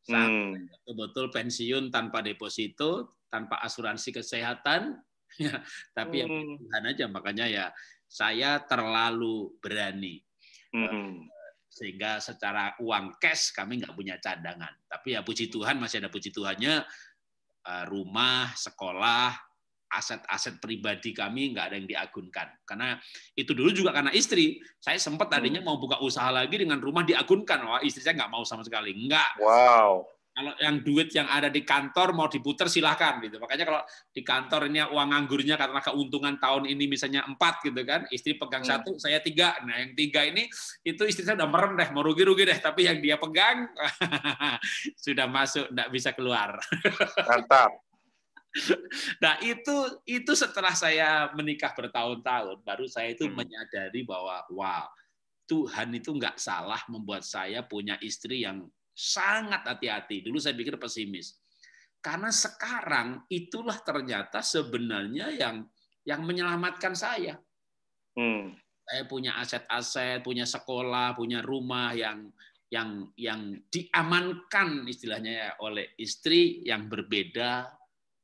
Sampai betul-betul pensiun tanpa deposito, tanpa asuransi kesehatan, ya, tapi yang Tuhan aja. Makanya ya saya terlalu berani. Sehingga secara uang cash kami nggak punya cadangan. Tapi ya puji Tuhan masih ada puji Tuhannya, rumah, sekolah, aset-aset pribadi kami nggak ada yang diagunkan. Karena itu dulu juga karena istri. Saya sempat tadinya mau buka usaha lagi dengan rumah diagunkan. Wah, istri saya nggak mau sama sekali. Nggak. Wow. Kalau yang duit yang ada di kantor mau diputar silahkan gitu. Makanya kalau di kantor ini uang nganggurnya karena keuntungan tahun ini misalnya 4 gitu kan, istri pegang 1, saya 3. Nah yang 3 ini itu istri saya udah merem deh, mau rugi-rugi deh. Tapi yang dia pegang sudah masuk, nggak bisa keluar. Mantap. Nah itu setelah saya menikah bertahun-tahun, baru saya itu menyadari bahwa wow, Tuhan itu nggak salah membuat saya punya istri yang sangat hati-hati. Dulu saya pikir pesimis. Karena sekarang itulah ternyata sebenarnya yang menyelamatkan saya. Saya punya aset-aset, punya sekolah, punya rumah yang diamankan istilahnya ya, oleh istri yang berbeda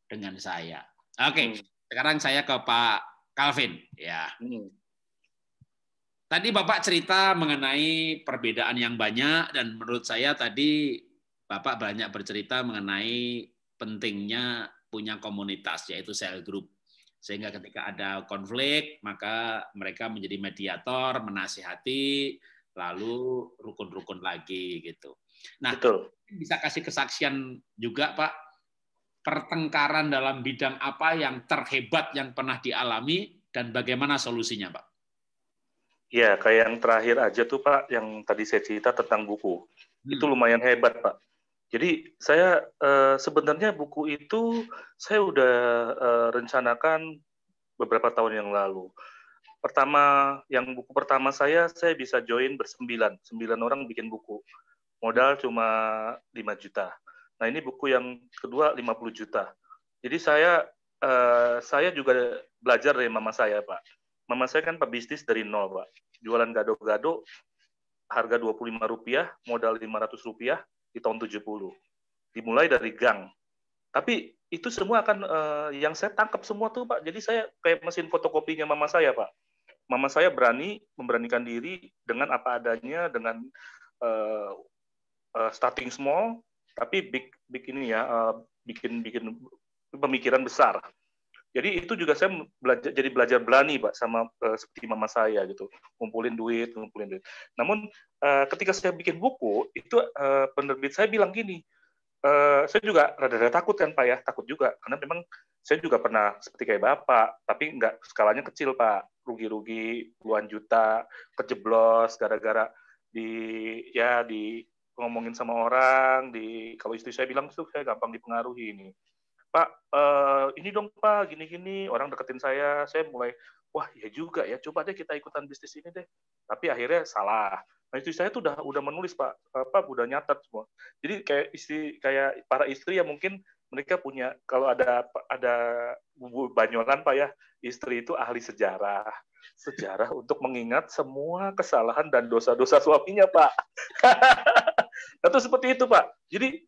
dengan saya. Oke, sekarang saya ke Pak Calvin ya. Tadi Bapak cerita mengenai perbedaan yang banyak, dan menurut saya tadi Bapak banyak bercerita mengenai pentingnya punya komunitas, yaitu cell group. Sehingga ketika ada konflik, maka mereka menjadi mediator, menasihati, lalu rukun-rukun lagi gitu. Nah, betul. Bisa kasih kesaksian juga Pak, pertengkaran dalam bidang apa yang terhebat yang pernah dialami, dan bagaimana solusinya Pak? Ya, kayak yang terakhir aja tuh Pak, yang tadi saya cerita tentang buku. Itu lumayan hebat Pak. Jadi saya sebenarnya buku itu saya udah rencanakan beberapa tahun yang lalu. Buku pertama saya bisa join ber9 orang bikin buku. Modal cuma 5 juta. Nah ini buku yang kedua 50 juta. Jadi saya juga belajar dari mama saya Pak. Mama saya kan pebisnis dari nol, Pak. Jualan gado-gado, harga Rp25, modal Rp500 di tahun 70. Dimulai dari gang. Tapi itu semua akan yang saya tangkap semua tuh, Pak. Jadi saya kayak mesin fotokopinya mama saya, Pak. Mama saya memberanikan diri dengan apa adanya, dengan starting small, tapi bikin pemikiran besar. Jadi itu juga saya belajar berani, Pak, sama seperti mama saya gitu, ngumpulin duit. Namun ketika saya bikin buku, itu penerbit saya bilang gini, saya juga rada-rada takut kan, Pak ya, takut juga karena memang saya juga pernah seperti kayak Bapak, tapi nggak skalanya kecil, Pak, rugi-rugi puluhan juta, kejeblos gara-gara di ngomongin sama orang, kalau istri saya bilang tuh saya gampang dipengaruhi ini. Pak, ini dong Pak, gini-gini, orang deketin saya mulai, wah ya juga ya, coba deh kita ikutan bisnis ini deh. Tapi akhirnya salah. Nah istri saya tuh udah menulis Pak, udah nyatat semua. Jadi kayak para istri yang mungkin mereka punya, kalau ada bubu Banyolan Pak ya, istri itu ahli sejarah untuk mengingat semua kesalahan dan dosa-dosa suaminya Pak. Itu seperti itu Pak. Jadi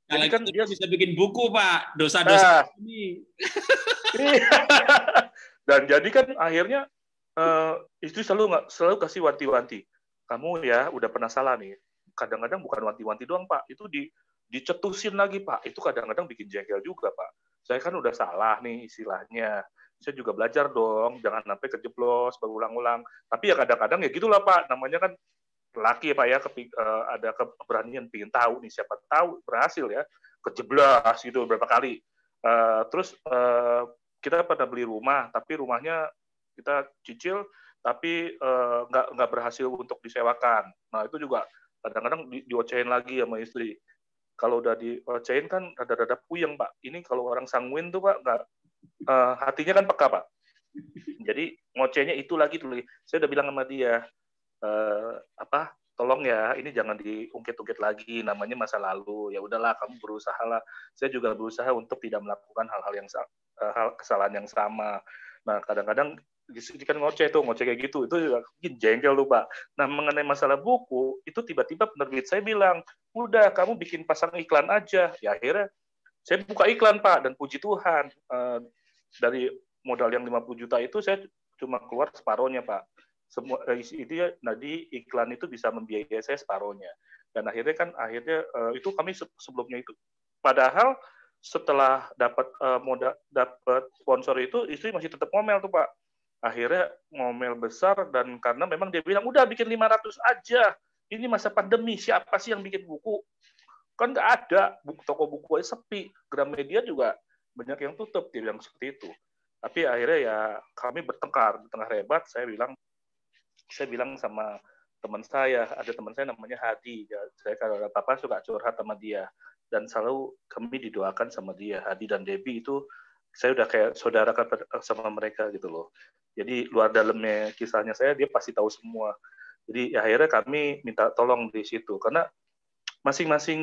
jadi kan dia bisa bikin buku Pak, dosa-dosa ini. Dan jadi kan akhirnya istri selalu kasih wanti-wanti. Kamu ya udah pernah salah nih. Kadang-kadang bukan wanti-wanti doang Pak, itu dicetusin lagi Pak. Itu kadang-kadang bikin jengkel juga Pak. Saya kan udah salah nih istilahnya. Saya juga belajar dong, jangan sampai kejeblos berulang-ulang. Tapi ya kadang-kadang ya gitulah Pak, namanya kan laki ya Pak ya, ada keberanian pengen tahu nih, siapa tahu berhasil ya, kejeblas gitu beberapa kali. Terus kita pernah beli rumah, tapi rumahnya kita cicil, tapi nggak berhasil untuk disewakan. Nah itu juga kadang-kadang diocehin lagi sama istri. Kalau udah diocehin kan rada-rada puyeng Pak. Ini kalau orang sanguin tuh Pak, hatinya kan peka Pak. Jadi ngocehnya itu lagi. Saya udah bilang sama dia, tolong ya, ini jangan diungkit-ungkit lagi, namanya masa lalu. Ya udahlah, kamu berusaha lah. Saya juga berusaha untuk tidak melakukan kesalahan yang sama. Nah, kadang-kadang kan ngoceh kayak gitu, itu juga bikin jengkel tuh Pak. Nah, mengenai masalah buku, itu tiba-tiba penerbit saya bilang, udah kamu bikin pasang iklan aja. Ya akhirnya saya buka iklan Pak, dan puji Tuhan, dari modal yang 50 juta itu saya cuma keluar separohnya Pak. Semua itu ya, tadi iklan itu bisa membiayai saya separohnya, dan akhirnya itu kami sebelumnya itu, padahal setelah dapat sponsor itu istri masih tetap ngomel tuh Pak, akhirnya ngomel besar, dan karena memang dia bilang udah bikin 500 aja, ini masa pandemi siapa sih yang bikin buku, Kan nggak ada, toko buku aja sepi, Gramedia juga banyak yang tutup, dia bilang seperti itu. Tapi akhirnya ya kami bertengkar, di tengah hebat, saya bilang sama teman saya, ada teman saya namanya Hadi, ya, saya kalau ada apa-apa suka curhat sama dia, dan selalu kami didoakan sama dia. Hadi dan Debbie itu saya udah kayak saudara sama mereka gitu loh. Jadi luar dalamnya kisahnya saya, dia pasti tahu semua. Jadi ya, akhirnya kami minta tolong di situ, karena masing-masing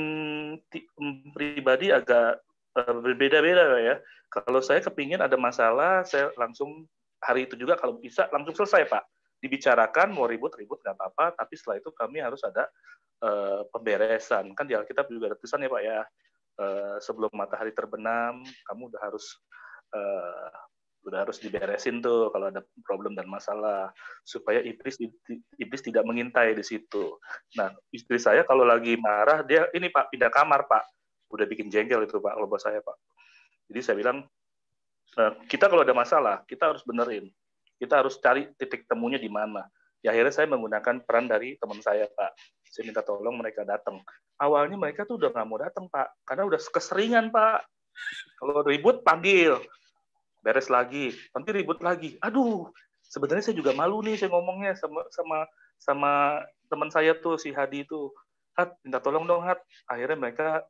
pribadi agak berbeda-beda ya. Kalau saya kepingin ada masalah, saya langsung hari itu juga kalau bisa langsung selesai Pak. Dibicarakan, mau ribut-ribut nggak apa-apa, tapi setelah itu kami harus ada pemberesan. Kan di Alkitab juga ada tulisan ya Pak ya, sebelum matahari terbenam, kamu udah harus diberesin tuh kalau ada problem dan masalah, supaya iblis tidak mengintai di situ. Nah, istri saya kalau lagi marah, dia ini Pak, pindah kamar Pak. Udah bikin jengkel itu Pak, kalau bos saya Pak. Jadi saya bilang, kita kalau ada masalah, kita harus benerin. Kita harus cari titik temunya di mana. Ya akhirnya saya menggunakan peran dari teman saya Pak. Saya minta tolong mereka datang. Awalnya mereka tuh udah nggak mau datang Pak, karena udah keseringan Pak. Kalau ribut panggil, beres lagi, nanti ribut lagi. Aduh, sebenarnya saya juga malu nih saya ngomongnya sama teman saya tuh si Hadi itu. Hat, minta tolong dong Hat. Akhirnya mereka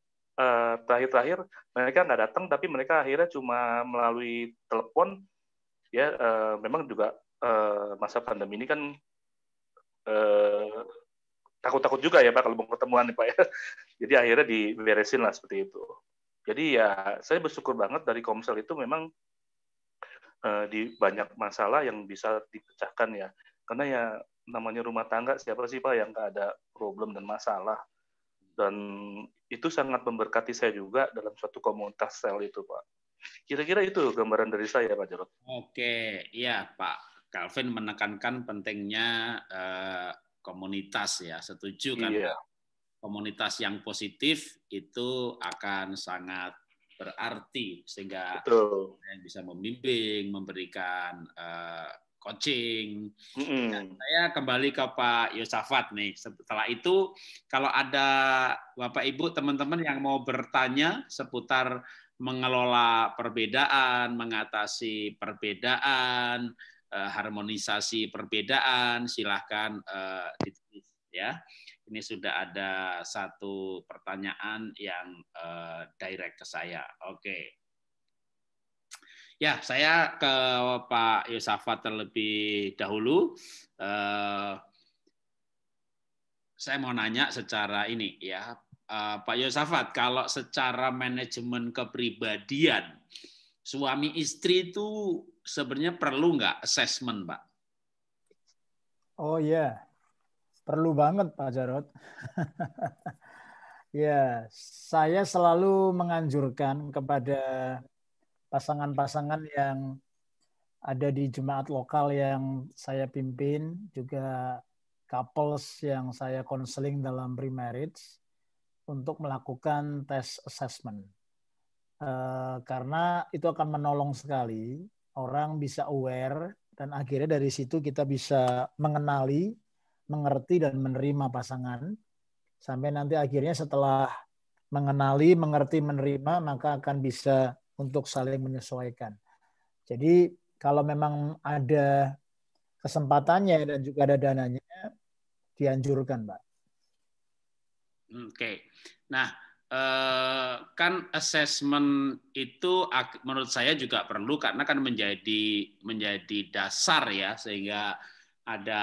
terakhir mereka nggak datang, tapi mereka akhirnya cuma melalui telepon. Ya, memang juga masa pandemi ini kan takut-takut juga ya Pak kalau mau ketemuan nih Pak ya. Jadi akhirnya diberesin lah seperti itu. Jadi ya saya bersyukur banget dari Komsel itu memang di banyak masalah yang bisa dipecahkan ya. Karena ya namanya rumah tangga, siapa sih Pak yang nggak ada problem dan masalah. Dan itu sangat memberkati saya juga dalam suatu komunitas sel itu Pak. Kira-kira itu gambaran dari saya Pak Jarot. Oke, iya Pak Calvin menekankan pentingnya komunitas ya, setuju kan? Iya. Komunitas yang positif itu akan sangat berarti sehingga yang bisa membimbing, memberikan coaching. Dan saya kembali ke Pak Yosafat nih. Setelah itu, kalau ada Bapak Ibu teman-teman yang mau bertanya seputar mengelola perbedaan, mengatasi perbedaan, harmonisasi perbedaan, silahkan ditulis ya. Ini sudah ada satu pertanyaan yang direct ke saya. Oke. Ya, saya ke Pak Yosafat terlebih dahulu. Saya mau nanya secara ini ya, Pak Yosafat, kalau secara manajemen kepribadian, suami istri itu sebenarnya perlu nggak assessment, Pak? Oh iya, perlu banget Pak Jarot. Ya, saya selalu menganjurkan kepada pasangan-pasangan yang ada di jemaat lokal yang saya pimpin, juga couples yang saya konseling dalam pre-marriage, untuk melakukan tes assessment. Karena itu akan menolong sekali, orang bisa aware, dan akhirnya dari situ kita bisa mengenali, mengerti, dan menerima pasangan, sampai nanti akhirnya setelah mengenali, mengerti, menerima, maka akan bisa untuk saling menyesuaikan. Jadi kalau memang ada kesempatannya dan juga ada dananya, dianjurkan, Pak. Oke. Nah, kan assessment itu menurut saya juga perlu karena kan menjadi dasar ya, sehingga ada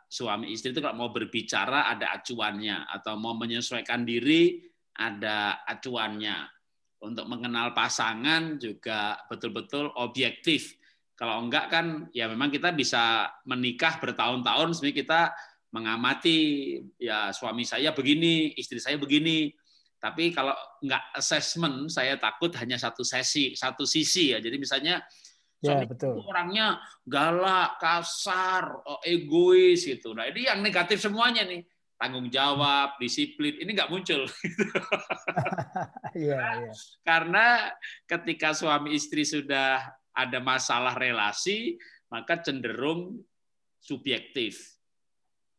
suami istri itu kalau mau berbicara ada acuannya, atau mau menyesuaikan diri ada acuannya. Untuk mengenal pasangan juga betul-betul objektif. Kalau enggak kan ya memang kita bisa menikah bertahun-tahun, sebenarnya kita mengamati ya suami saya begini, istri saya begini. Tapi kalau enggak assessment, saya takut hanya satu sisi ya. Jadi misalnya suami itu orangnya galak, kasar, egois gitu. Nah ini yang negatif semuanya nih. Tanggung jawab, disiplin, ini nggak muncul. Karena ketika suami istri sudah ada masalah relasi, maka cenderung subjektif.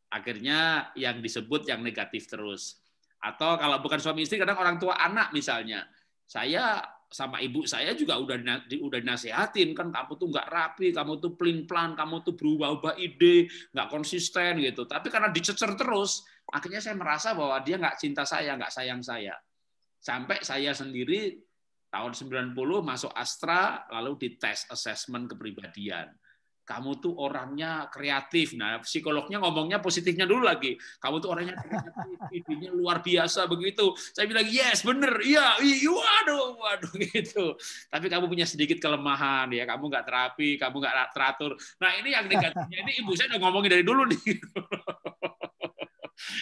Akhirnya yang disebut yang negatif terus. Atau kalau bukan suami istri, kadang orang tua anak misalnya. Saya sama ibu saya juga udah nasehatin kan, kamu tuh nggak rapi, kamu tuh pelin-pelan, kamu tuh berubah-ubah ide, nggak konsisten gitu. Tapi karena dicecer terus, akhirnya saya merasa bahwa dia nggak cinta saya, nggak sayang saya. Sampai saya sendiri tahun 90 masuk Astra, lalu dites assessment kepribadian. Kamu tuh orangnya kreatif. Nah, psikolognya ngomongnya positifnya dulu lagi. Kamu tuh orangnya kreatif, idenya luar biasa begitu. Saya bilang, yes, bener, iya, waduh, gitu. Tapi kamu punya sedikit kelemahan, ya. Kamu nggak terapi, kamu nggak teratur. Nah, ini yang negatifnya. Ini ibu saya udah ngomongin dari dulu nih.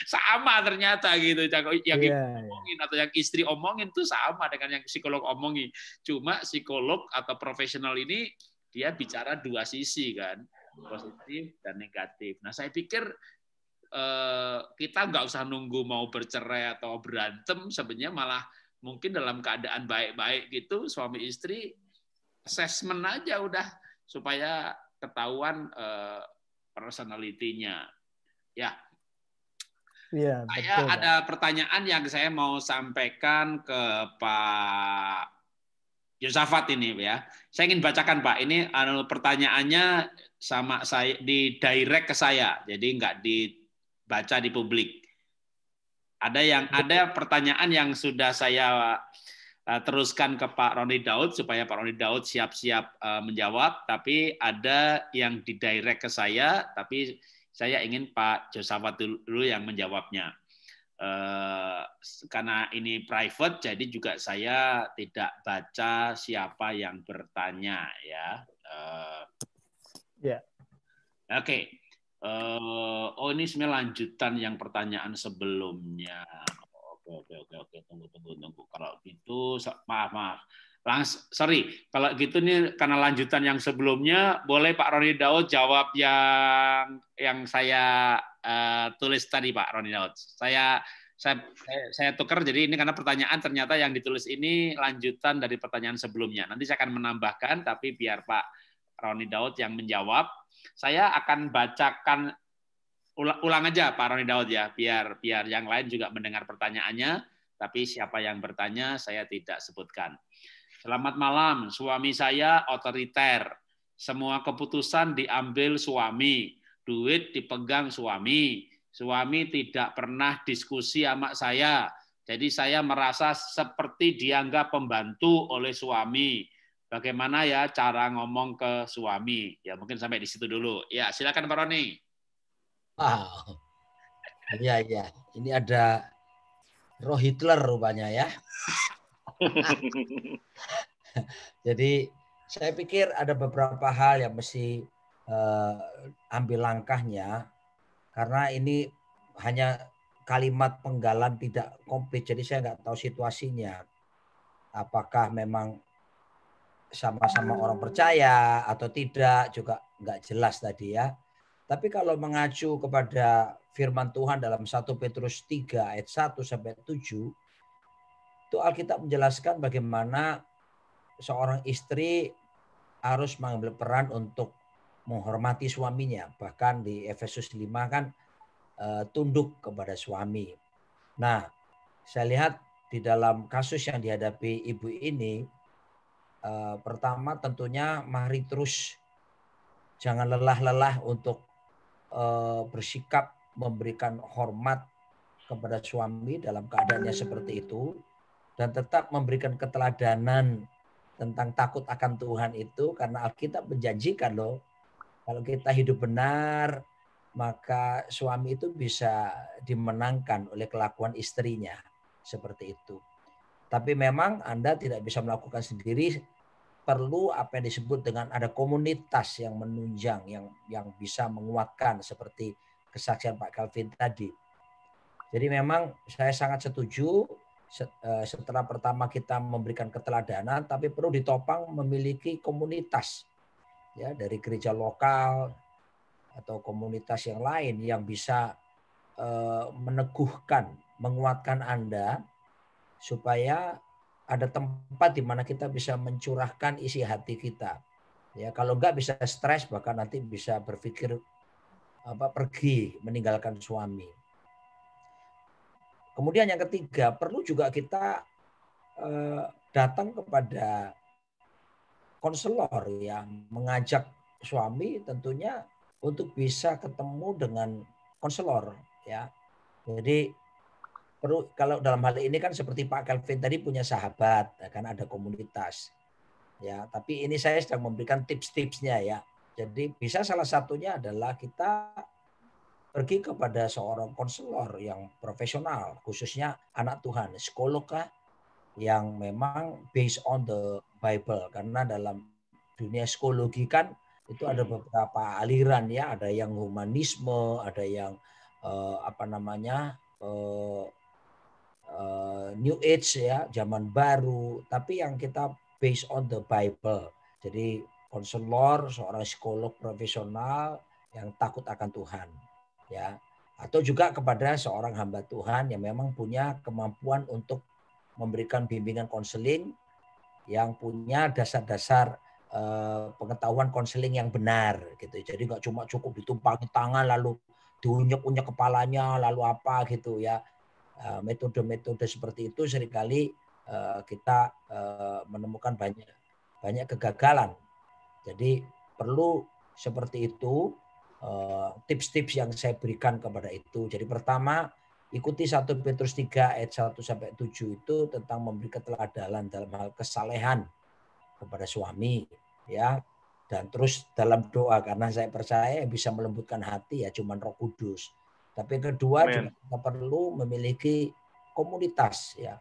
Sama ternyata gitu, yang ibu omongin atau yang istri omongin tuh sama dengan yang psikolog omongin. Cuma psikolog atau profesional ini dia bicara dua sisi kan, positif dan negatif. Nah, saya pikir kita nggak usah nunggu mau bercerai atau berantem, sebenarnya malah mungkin dalam keadaan baik-baik gitu, suami istri assessment aja udah, supaya ketahuan personality-nya. Ya. Iya, Saya betul, ada pertanyaan yang saya mau sampaikan ke Pak Yosafat ini ya. Saya ingin bacakan Pak. Ini pertanyaannya sama saya di direct ke saya. Jadi nggak dibaca di publik. Ada pertanyaan yang sudah saya teruskan ke Pak Roni Daud supaya Pak Roni Daud siap-siap menjawab, tapi ada yang di direct ke saya, tapi saya ingin Pak Yosafat dulu yang menjawabnya. Karena ini private, jadi juga saya tidak baca siapa yang bertanya ya. Oke. Oh, ini sebenarnya lanjutan yang pertanyaan sebelumnya. Oke. Tunggu. Kalau gitu, maaf. Sorry, kalau gitu nih karena lanjutan yang sebelumnya, boleh Pak Roni Daud jawab yang saya tulis tadi, Pak Roni Daud. Saya tukar, jadi ini karena pertanyaan ternyata yang ditulis ini lanjutan dari pertanyaan sebelumnya. Nanti saya akan menambahkan, tapi biar Pak Roni Daud yang menjawab. Saya akan bacakan ulang aja Pak Roni Daud ya, biar yang lain juga mendengar pertanyaannya, tapi siapa yang bertanya saya tidak sebutkan. Selamat malam, suami saya otoriter. Semua keputusan diambil suami, duit dipegang suami. Suami tidak pernah diskusi sama saya. Jadi saya merasa seperti dianggap pembantu oleh suami. Bagaimana ya cara ngomong ke suami? Ya mungkin sampai di situ dulu. Ya, silakan Pak Roni. Wow. Iya. Ini ada roh Hitler rupanya ya. Jadi saya pikir ada beberapa hal yang mesti ambil langkahnya, karena ini hanya kalimat penggalan tidak komplit. Jadi saya nggak tahu situasinya. Apakah memang sama-sama orang percaya atau tidak, juga nggak jelas tadi ya. Tapi kalau mengacu kepada firman Tuhan dalam 1 Petrus 3 ayat 1 sampai 7, itu Alkitab menjelaskan bagaimana seorang istri harus mengambil peran untuk menghormati suaminya. Bahkan di Efesus 5 kan tunduk kepada suami. Nah, saya lihat di dalam kasus yang dihadapi ibu ini, pertama tentunya mari terus jangan lelah-lelah untuk bersikap memberikan hormat kepada suami dalam keadaannya seperti itu, dan tetap memberikan keteladanan tentang takut akan Tuhan itu, karena Alkitab menjanjikan loh, kalau kita hidup benar maka suami itu bisa dimenangkan oleh kelakuan istrinya seperti itu. Tapi memang Anda tidak bisa melakukan sendiri, perlu apa yang disebut dengan ada komunitas yang menunjang, yang bisa menguatkan seperti kesaksian Pak Calvin tadi. Jadi memang saya sangat setuju setelah pertama kita memberikan keteladanan, tapi perlu ditopang memiliki komunitas ya, dari gereja lokal atau komunitas yang lain yang bisa meneguhkan, menguatkan Anda supaya ada tempat di mana kita bisa mencurahkan isi hati kita. Ya, kalau enggak bisa stres, bahkan nanti bisa berpikir pergi meninggalkan suami. Kemudian yang ketiga, perlu juga kita datang kepada konselor yang mengajak suami tentunya untuk bisa ketemu dengan konselor, ya. Jadi perlu, kalau dalam hal ini kan seperti Pak Kelvin tadi punya sahabat, kan ada komunitas, ya. Tapi ini saya sedang memberikan tips-tipsnya, ya. Jadi bisa salah satunya adalah kita pergi kepada seorang konselor yang profesional, khususnya anak Tuhan, psikolog kah, yang memang based on the Bible, karena dalam dunia psikologi kan itu ada beberapa aliran, ya, ada yang humanisme, ada yang New Age, ya, zaman baru, tapi yang kita based on the Bible. Jadi konselor, seorang psikolog profesional yang takut akan Tuhan, ya, atau juga kepada seorang hamba Tuhan yang memang punya kemampuan untuk memberikan bimbingan konseling, yang punya dasar-dasar pengetahuan konseling yang benar, gitu. Jadi nggak cuma cukup ditumpangi tangan lalu diunyek-unyek kepalanya lalu apa gitu, ya. Metode-metode seperti itu seringkali kita menemukan banyak kegagalan. Jadi perlu seperti itu, tips-tips yang saya berikan kepada itu. Jadi pertama, ikuti 1 Petrus 3 ayat 1-7 itu tentang memberi keteladanan dalam hal kesalehan kepada suami, ya. Dan terus dalam doa, karena saya percaya yang bisa melembutkan hati ya cuman Roh Kudus. Tapi yang kedua juga kita perlu memiliki komunitas, ya,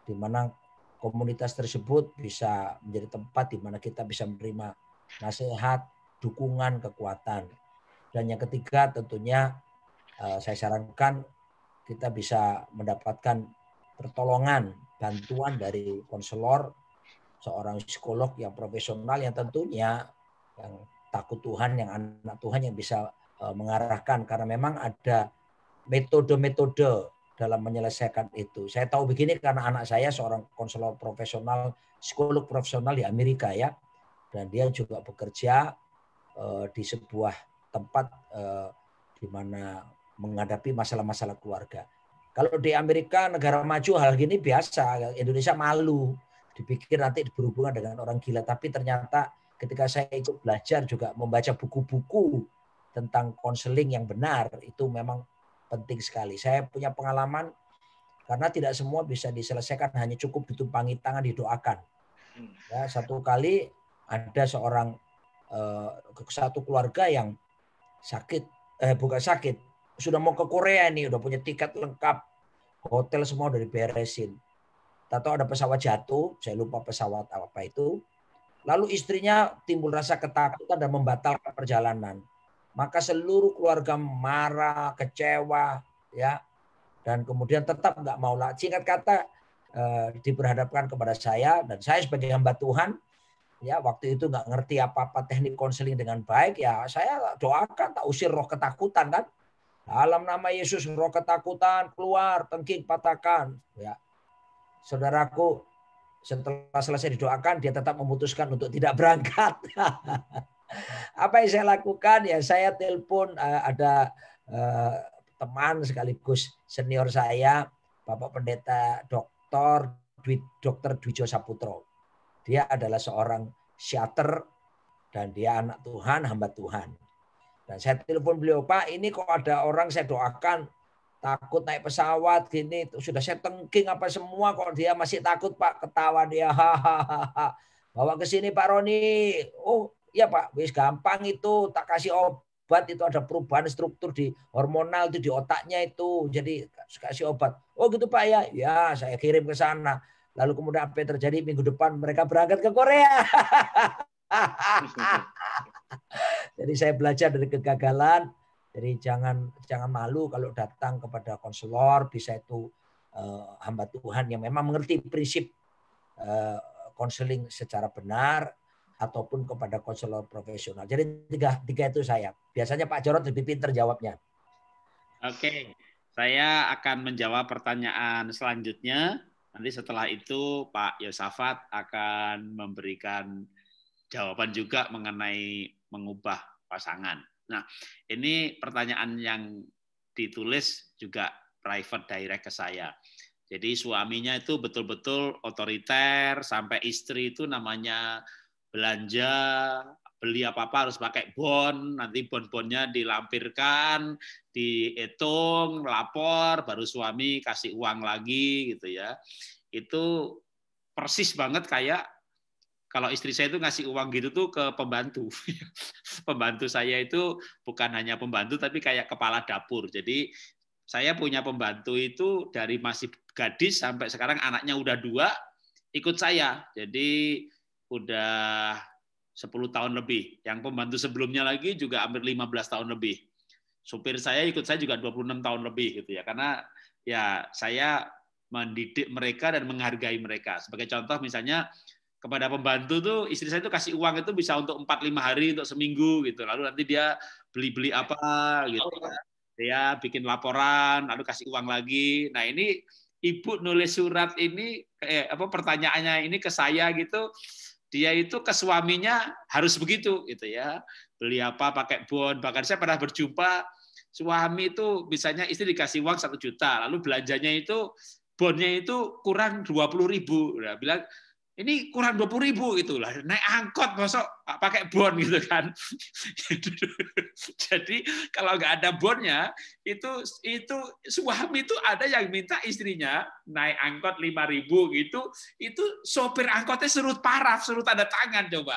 di mana komunitas tersebut bisa menjadi tempat di mana kita bisa menerima nasihat, dukungan, kekuatan. Dan yang ketiga tentunya saya sarankan kita bisa mendapatkan pertolongan, bantuan dari konselor, seorang psikolog yang profesional yang tentunya yang takut Tuhan, yang anak Tuhan, yang bisa mengarahkan, karena memang ada metode-metode dalam menyelesaikan itu. Saya tahu begini karena anak saya seorang konselor profesional, psikolog profesional di Amerika, ya, dan dia juga bekerja di sebuah tempat di mana menghadapi masalah-masalah keluarga. Kalau di Amerika, negara maju, hal gini biasa. Indonesia malu, dipikir nanti berhubungan dengan orang gila. Tapi ternyata ketika saya ikut belajar juga membaca buku-buku tentang konseling yang benar, itu memang penting sekali. Saya punya pengalaman, karena tidak semua bisa diselesaikan hanya cukup ditumpangi tangan, didoakan. Ya, satu kali ada satu keluarga yang sakit, bukan sakit, sudah mau ke Korea nih, udah punya tiket lengkap, hotel semua udah diberesin. Tahu ada pesawat jatuh, saya lupa pesawat apa itu. Lalu istrinya timbul rasa ketakutan dan membatalkan perjalanan. Maka seluruh keluarga marah, kecewa, ya, dan kemudian tetap nggak mau lah. Singkat kata diperhadapkan kepada saya, dan saya sebagai hamba Tuhan, ya, waktu itu nggak ngerti apa-apa teknik konseling dengan baik, ya saya doakan tak usir roh ketakutan, kan. Dalam nama Yesus roh ketakutan keluar, tengking patahkan, ya. Saudaraku, setelah selesai didoakan, dia tetap memutuskan untuk tidak berangkat. Apa yang saya lakukan? Ya saya telepon, ada teman sekaligus senior saya, Bapak Pendeta Dr. Dwijo Saputro. Dia adalah seorang psikiater dan dia anak Tuhan, hamba Tuhan. Dan saya telepon beliau, Pak, ini kok ada orang saya doakan takut naik pesawat gini, sudah saya tengking apa semua, kok dia masih takut, Pak. Ketawa dia, hahaha. Bawa ke sini Pak Roni. Oh iya Pak, wis gampang itu, tak kasih obat, itu ada perubahan struktur di hormonal itu di otaknya itu, jadi kasih obat. Oh gitu Pak, ya. Ya saya kirim ke sana. Lalu kemudian apa yang terjadi, minggu depan mereka berangkat ke Korea. Jadi saya belajar dari kegagalan. Jadi jangan malu kalau datang kepada konselor, bisa itu hamba Tuhan yang memang mengerti prinsip konseling secara benar, ataupun kepada konselor profesional. Jadi tiga itu saya. Biasanya Pak Jarod lebih pintar jawabnya. Oke, saya akan menjawab pertanyaan selanjutnya. Nanti setelah itu Pak Yosafat akan memberikan jawaban juga mengenai mengubah pasangan. Nah, ini pertanyaan yang ditulis juga private direct ke saya. Jadi suaminya itu betul-betul otoriter, sampai istri itu namanya belanja, beli apa-apa harus pakai bon, nanti bon-bonnya dilampirkan, dihitung, lapor, baru suami kasih uang lagi gitu ya. Itu persis banget kayak kalau istri saya itu ngasih uang gitu tuh ke pembantu. Pembantu saya itu bukan hanya pembantu, tapi kayak kepala dapur. Jadi saya punya pembantu itu dari masih gadis sampai sekarang anaknya udah 2, ikut saya. Jadi udah 10 tahun lebih. Yang pembantu sebelumnya lagi juga hampir 15 tahun lebih. Supir saya ikut saya juga 26 tahun lebih gitu ya. Karena ya saya mendidik mereka dan menghargai mereka. Sebagai contoh misalnya kepada pembantu tuh istri saya tuh kasih uang itu bisa untuk 4-5 hari untuk seminggu gitu. Lalu nanti dia beli-beli apa gitu. Dia bikin laporan lalu kasih uang lagi. Nah, ini ibu nulis surat ini pertanyaannya ini ke saya gitu. Dia itu ke suaminya harus begitu gitu ya. Beli apa pakai bon. Bahkan saya pernah berjumpa suami itu misalnya istri dikasih uang 1 juta, lalu belanjanya itu bonnya itu kurang 20.000. Nah, bilang ini kurang 20.000 gitu lah, naik angkot masuk pakai bon gitu kan. Jadi kalau nggak ada bonnya itu suami itu ada yang minta istrinya naik angkot 5.000 gitu, itu sopir angkotnya suruh paraf, suruh tanda tangan coba.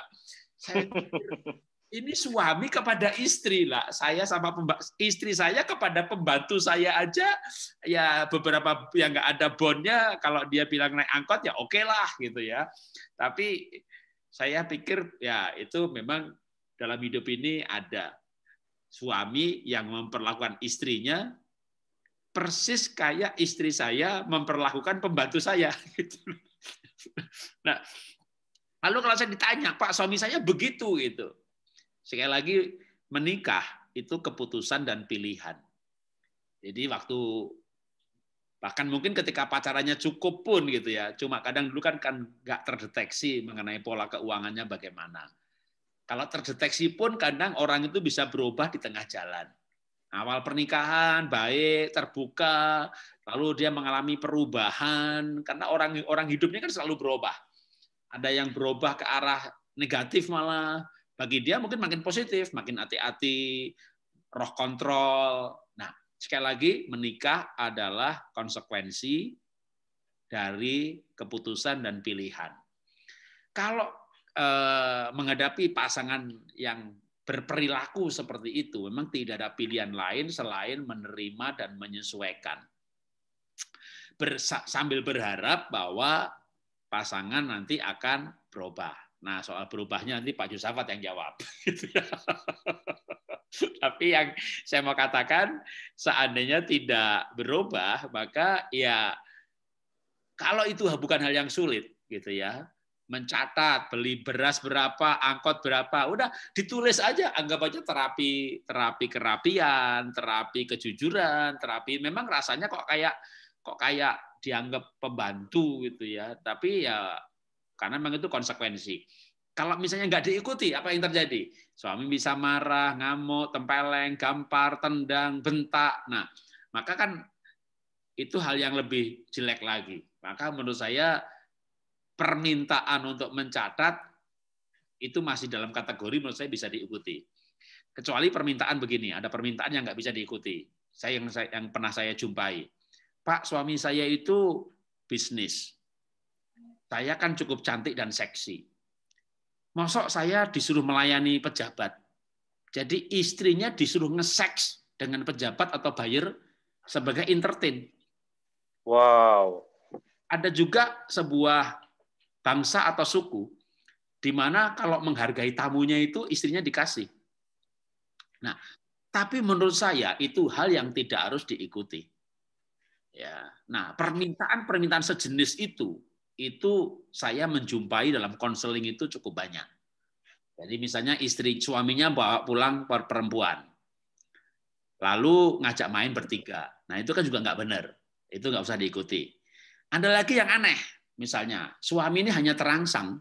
Saya ini suami kepada istri lah, saya sama istri saya kepada pembantu saya aja ya beberapa yang nggak ada bonnya kalau dia bilang naik angkot ya oke lah gitu ya. Tapi saya pikir ya itu memang dalam hidup ini ada suami yang memperlakukan istrinya persis kayak istri saya memperlakukan pembantu saya. Nah, lalu kalau saya ditanya, Pak suami saya begitu gitu. Sekali lagi, menikah itu keputusan dan pilihan. Jadi waktu bahkan mungkin ketika pacarannya cukup pun gitu ya, cuma kadang dulu kan nggak terdeteksi mengenai pola keuangannya bagaimana. Kalau terdeteksi pun kadang orang itu bisa berubah di tengah jalan. Awal pernikahan baik, terbuka, lalu dia mengalami perubahan karena orang hidupnya kan selalu berubah. Ada yang berubah ke arah negatif malah. Bagi dia mungkin makin positif, makin hati-hati, roh kontrol. Nah, sekali lagi, menikah adalah konsekuensi dari keputusan dan pilihan. Kalau menghadapi pasangan yang berperilaku seperti itu, memang tidak ada pilihan lain selain menerima dan menyesuaikan. Sambil berharap bahwa pasangan nanti akan berubah. Nah, soal berubahnya nanti Pak Yusafat yang jawab. Tapi yang saya mau katakan, seandainya tidak berubah, maka ya kalau itu bukan hal yang sulit, gitu ya, mencatat beli beras berapa, angkot berapa, udah ditulis aja, anggap aja terapi kerapian, terapi kejujuran, terapi memang rasanya kok kayak dianggap pembantu gitu ya, tapi ya karena memang itu konsekuensi. Kalau misalnya nggak diikuti, apa yang terjadi? Suami bisa marah, ngamuk, tempeleng, gampar, tendang, bentak. Nah, maka kan itu hal yang lebih jelek lagi. Maka menurut saya permintaan untuk mencatat itu masih dalam kategori menurut saya bisa diikuti. Kecuali permintaan begini, ada permintaan yang nggak bisa diikuti. Yang pernah saya jumpai. Pak, suami saya itu bisnis. Saya kan cukup cantik dan seksi. Mosok saya disuruh melayani pejabat. Jadi istrinya disuruh nge-seks dengan pejabat atau buyer sebagai entertain. Wow. Ada juga sebuah bangsa atau suku di mana kalau menghargai tamunya itu istrinya dikasih. Nah, tapi menurut saya itu hal yang tidak harus diikuti. Ya. Nah, permintaan sejenis itu saya menjumpai dalam konseling itu cukup banyak. Jadi misalnya suaminya bawa pulang perempuan, lalu ngajak main bertiga. Nah itu kan juga nggak benar, itu nggak usah diikuti. Ada lagi yang aneh, misalnya suami ini hanya terangsang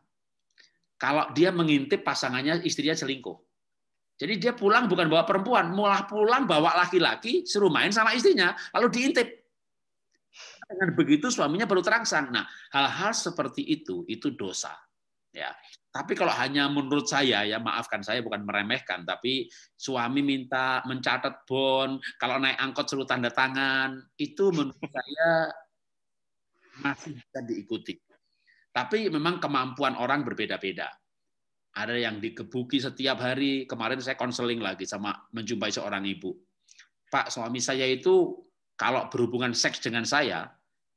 kalau dia mengintip pasangannya istrinya selingkuh. Jadi dia pulang bukan bawa perempuan, malah pulang bawa laki-laki, suruh main sama istrinya, lalu diintip. Dengan begitu suaminya baru terangsang. Nah, hal-hal seperti itu dosa. Ya. Tapi kalau hanya menurut saya, ya maafkan saya bukan meremehkan, tapi suami minta mencatat bon, kalau naik angkot suruh tanda tangan, itu menurut saya masih bisa diikuti. Tapi memang kemampuan orang berbeda-beda. Ada yang digebuki setiap hari. Kemarin saya konseling lagi sama menjumpai seorang ibu. Pak, suami saya itu kalau berhubungan seks dengan saya,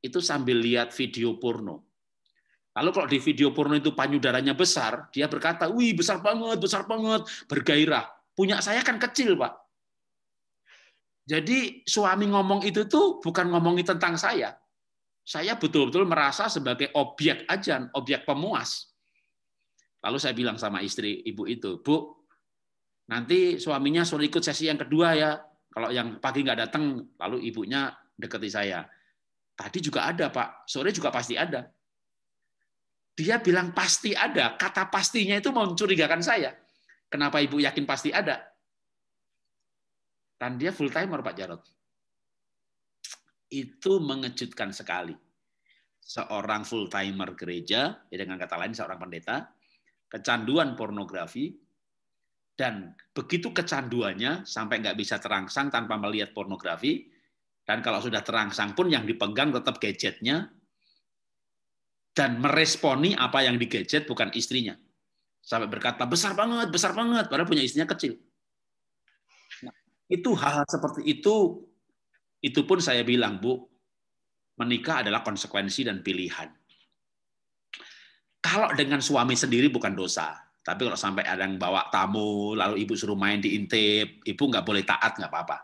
itu sambil lihat video porno. Lalu kalau di video porno itu payudaranya besar, dia berkata, wih besar banget, bergairah. Punya saya kan kecil, Pak. Jadi suami ngomong itu tuh bukan ngomongin tentang saya. Saya betul-betul merasa sebagai objek aja, objek pemuas. Lalu saya bilang sama istri ibu itu, Bu, nanti suaminya suruh ikut sesi yang kedua ya. Kalau yang pagi nggak datang, lalu ibunya deketi saya. Tadi juga ada, Pak. Sore juga pasti ada. Dia bilang pasti ada. Kata pastinya itu mencurigakan saya. Kenapa ibu yakin pasti ada? Dan dia full timer, Pak Jarot. Itu mengejutkan sekali. Seorang full timer gereja, ya dengan kata lain seorang pendeta, kecanduan pornografi, dan begitu kecanduannya sampai nggak bisa terangsang tanpa melihat pornografi, dan kalau sudah terangsang pun yang dipegang tetap gadgetnya, dan meresponi apa yang di gadget bukan istrinya. Sampai berkata, besar banget, padahal punya istrinya kecil. Nah, itu hal seperti itu pun saya bilang, Bu, menikah adalah konsekuensi dan pilihan. Kalau dengan suami sendiri bukan dosa, tapi kalau sampai ada yang bawa tamu, lalu ibu suruh main diintip, ibu nggak boleh taat, nggak apa-apa.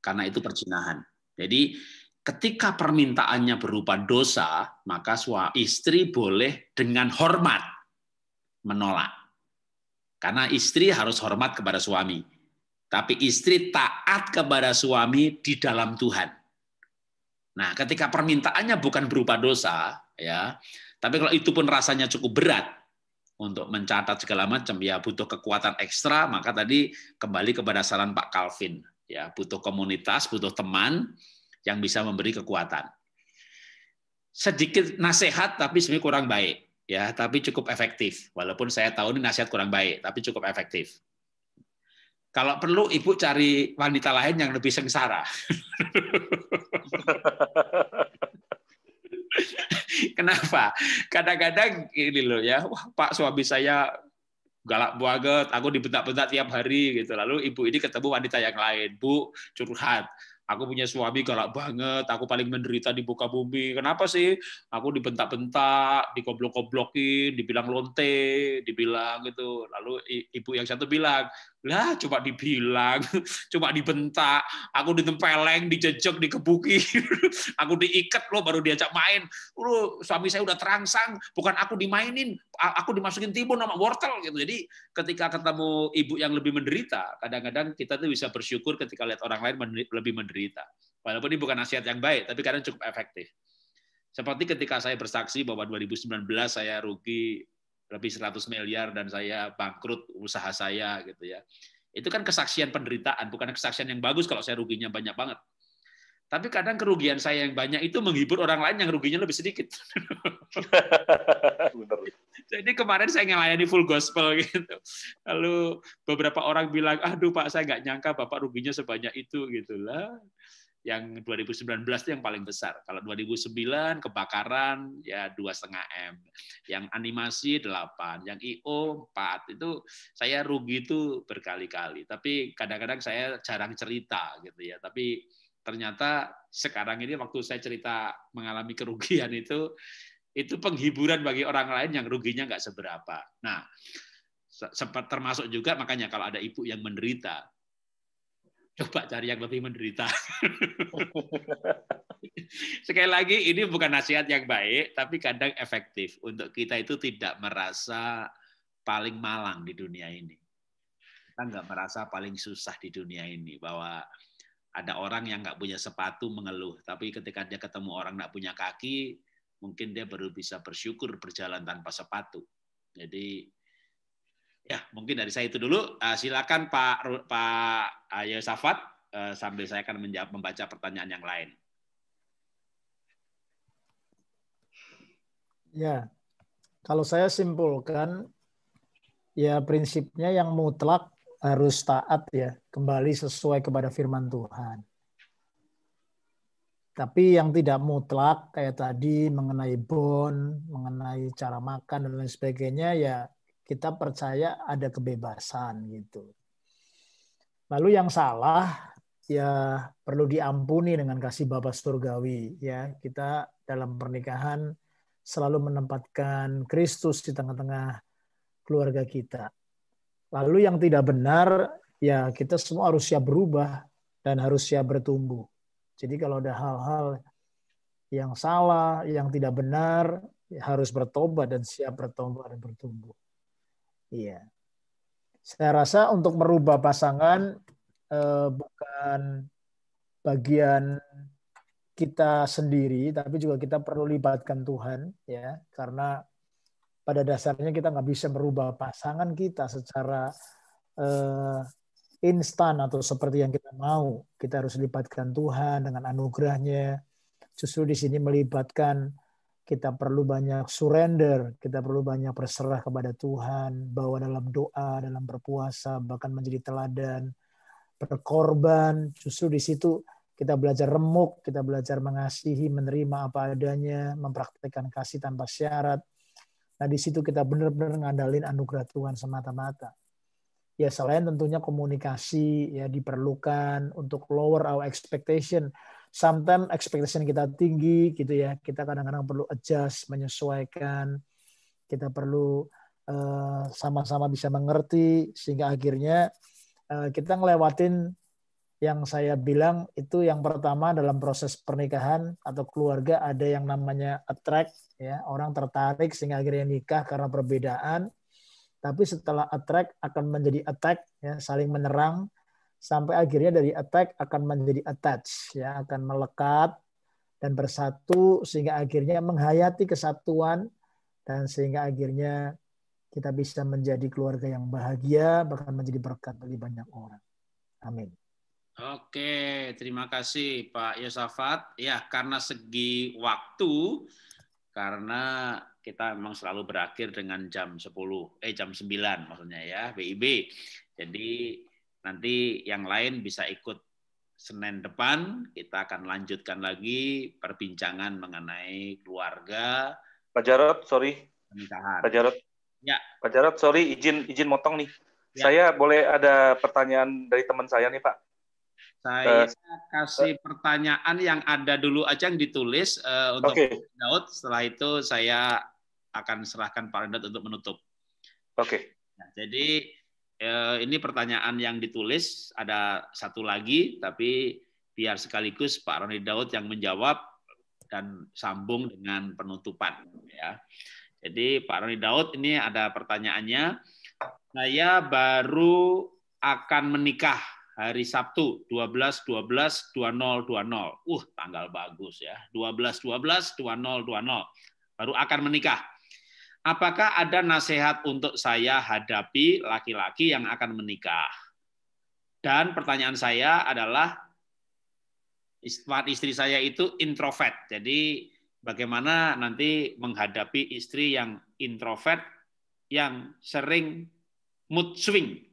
Karena itu perzinahan. Jadi ketika permintaannya berupa dosa, maka istri boleh dengan hormat menolak. Karena istri harus hormat kepada suami. Tapi istri taat kepada suami di dalam Tuhan. Nah, ketika permintaannya bukan berupa dosa, ya, tapi kalau itu pun rasanya cukup berat untuk mencatat segala macam, ya butuh kekuatan ekstra, maka tadi kembali kepada saran Pak Calvin, ya butuh komunitas, butuh teman yang bisa memberi kekuatan. Sedikit nasihat tapi sebenarnya kurang baik, ya, tapi cukup efektif. Walaupun saya tahu ini nasihat kurang baik, tapi cukup efektif. Kalau perlu ibu cari wanita lain yang lebih sengsara. Kenapa? Kadang-kadang ini loh ya, wah Pak suami saya galak banget, aku dibentak-bentak tiap hari gitu. Lalu ibu ini ketemu wanita yang lain, Bu, curhat. Aku punya suami galak banget, aku paling menderita di muka bumi. Kenapa sih? Aku dibentak-bentak, dikoblok-koblokin, dibilang lonte, dibilang gitu. Lalu ibu yang satu bilang, lah cuma dibilang, cuma dibentak, aku ditempeleng, dijejek, dikebuki, aku diikat loh baru diajak main. Suami saya udah terangsang, bukan aku dimainin, aku dimasukin timun sama wortel gitu. Jadi ketika ketemu ibu yang lebih menderita, kadang-kadang kita tuh bisa bersyukur ketika lihat orang lain lebih menderita. Walaupun ini bukan nasihat yang baik, tapi kadang cukup efektif. Seperti ketika saya bersaksi bahwa 2019 saya rugi lebih 100 miliar dan saya bangkrut usaha saya gitu ya. Itu kan kesaksian penderitaan, bukan kesaksian yang bagus kalau saya ruginya banyak banget. Tapi kadang kerugian saya yang banyak itu menghibur orang lain yang ruginya lebih sedikit. Jadi kemarin saya ngelayani full gospel gitu. Lalu beberapa orang bilang, aduh Pak saya nggak nyangka Bapak ruginya sebanyak itu gitulah. Yang 2019 itu yang paling besar. Kalau 2009 kebakaran ya 2,5 M. Yang animasi 8, yang IO 4. Itu saya rugi itu berkali-kali. Tapi kadang-kadang saya jarang cerita gitu ya. Tapi ternyata sekarang ini waktu saya cerita mengalami kerugian itu penghiburan bagi orang lain yang ruginya nggak seberapa. Nah, termasuk juga makanya kalau ada ibu yang menderita, coba cari yang lebih menderita. Sekali lagi, ini bukan nasihat yang baik, tapi kadang efektif untuk kita itu tidak merasa paling malang di dunia ini. Kita nggak merasa paling susah di dunia ini, bahwa ada orang yang nggak punya sepatu mengeluh, tapi ketika dia ketemu orang nggak punya kaki, mungkin dia baru bisa bersyukur berjalan tanpa sepatu. Jadi ya, mungkin dari saya itu dulu. Silakan Pak Yosafat, sambil saya akan membaca pertanyaan yang lain. Ya, kalau saya simpulkan, ya prinsipnya yang mutlak harus taat ya, kembali sesuai kepada firman Tuhan. Tapi yang tidak mutlak kayak tadi mengenai bond, mengenai cara makan dan lain sebagainya, ya kita percaya ada kebebasan gitu. Lalu yang salah ya perlu diampuni dengan kasih Bapa surgawi ya. Kita dalam pernikahan selalu menempatkan Kristus di tengah-tengah keluarga kita. Lalu yang tidak benar ya kita semua harus siap berubah dan harus siap bertumbuh. Jadi kalau ada hal-hal yang salah, yang tidak benar, ya harus bertobat dan siap bertobat dan bertumbuh. Iya. Saya rasa untuk merubah pasangan bukan bagian kita sendiri, tapi juga kita perlu libatkan Tuhan, ya, karena pada dasarnya kita nggak bisa merubah pasangan kita secara instan atau seperti yang kita mau. Kita harus libatkan Tuhan dengan anugerahnya. Justru di sini melibatkan kita perlu banyak surrender, kita perlu banyak berserah kepada Tuhan, bawa dalam doa, dalam berpuasa, bahkan menjadi teladan, berkorban. Justru di situ kita belajar remuk, kita belajar mengasihi, menerima apa adanya, mempraktikkan kasih tanpa syarat. Nah di situ kita benar-benar ngandalin anugerah Tuhan semata-mata. Ya selain tentunya komunikasi ya diperlukan untuk lower our expectation. Sometimes expectation kita tinggi gitu ya. Kita kadang-kadang perlu adjust, menyesuaikan. Kita perlu sama-sama bisa mengerti sehingga akhirnya kita ngelewatin yang saya bilang itu yang pertama dalam proses pernikahan atau keluarga ada yang namanya attract ya, orang tertarik sehingga akhirnya nikah karena perbedaan. Tapi setelah attract akan menjadi attack, ya, saling menyerang, sampai akhirnya dari attack akan menjadi attach, ya, akan melekat dan bersatu sehingga akhirnya menghayati kesatuan dan sehingga akhirnya kita bisa menjadi keluarga yang bahagia, bahkan menjadi berkat bagi banyak orang. Amin. Oke, terima kasih Pak Yosafat. Ya, karena segi waktu, karena kita memang selalu berakhir dengan jam 9 maksudnya ya, WIB. Jadi nanti yang lain bisa ikut Senin depan, kita akan lanjutkan lagi perbincangan mengenai keluarga. Pak Jarod, sorry. Pernikahan. Pak Jarod. Ya. Pak Jarod, sorry, izin motong nih. Ya. Saya boleh ada pertanyaan dari teman saya nih, Pak. Saya kasih pertanyaan yang ada dulu aja yang ditulis untuk Pak Daud. Setelah itu saya akan serahkan Pak Daud untuk menutup. Oke. Nah, jadi ini pertanyaan yang ditulis, ada satu lagi, tapi biar sekaligus Pak Roni Daud yang menjawab dan sambung dengan penutupan. Ya. Jadi Pak Roni Daud ini ada pertanyaannya. Saya baru akan menikah hari Sabtu 12/12/2020. Tanggal bagus ya. 12/12/2020. Baru akan menikah. Apakah ada nasihat untuk saya hadapi laki-laki yang akan menikah? Dan pertanyaan saya adalah, istri saya itu introvert. Jadi bagaimana nanti menghadapi istri yang introvert yang sering mood swing?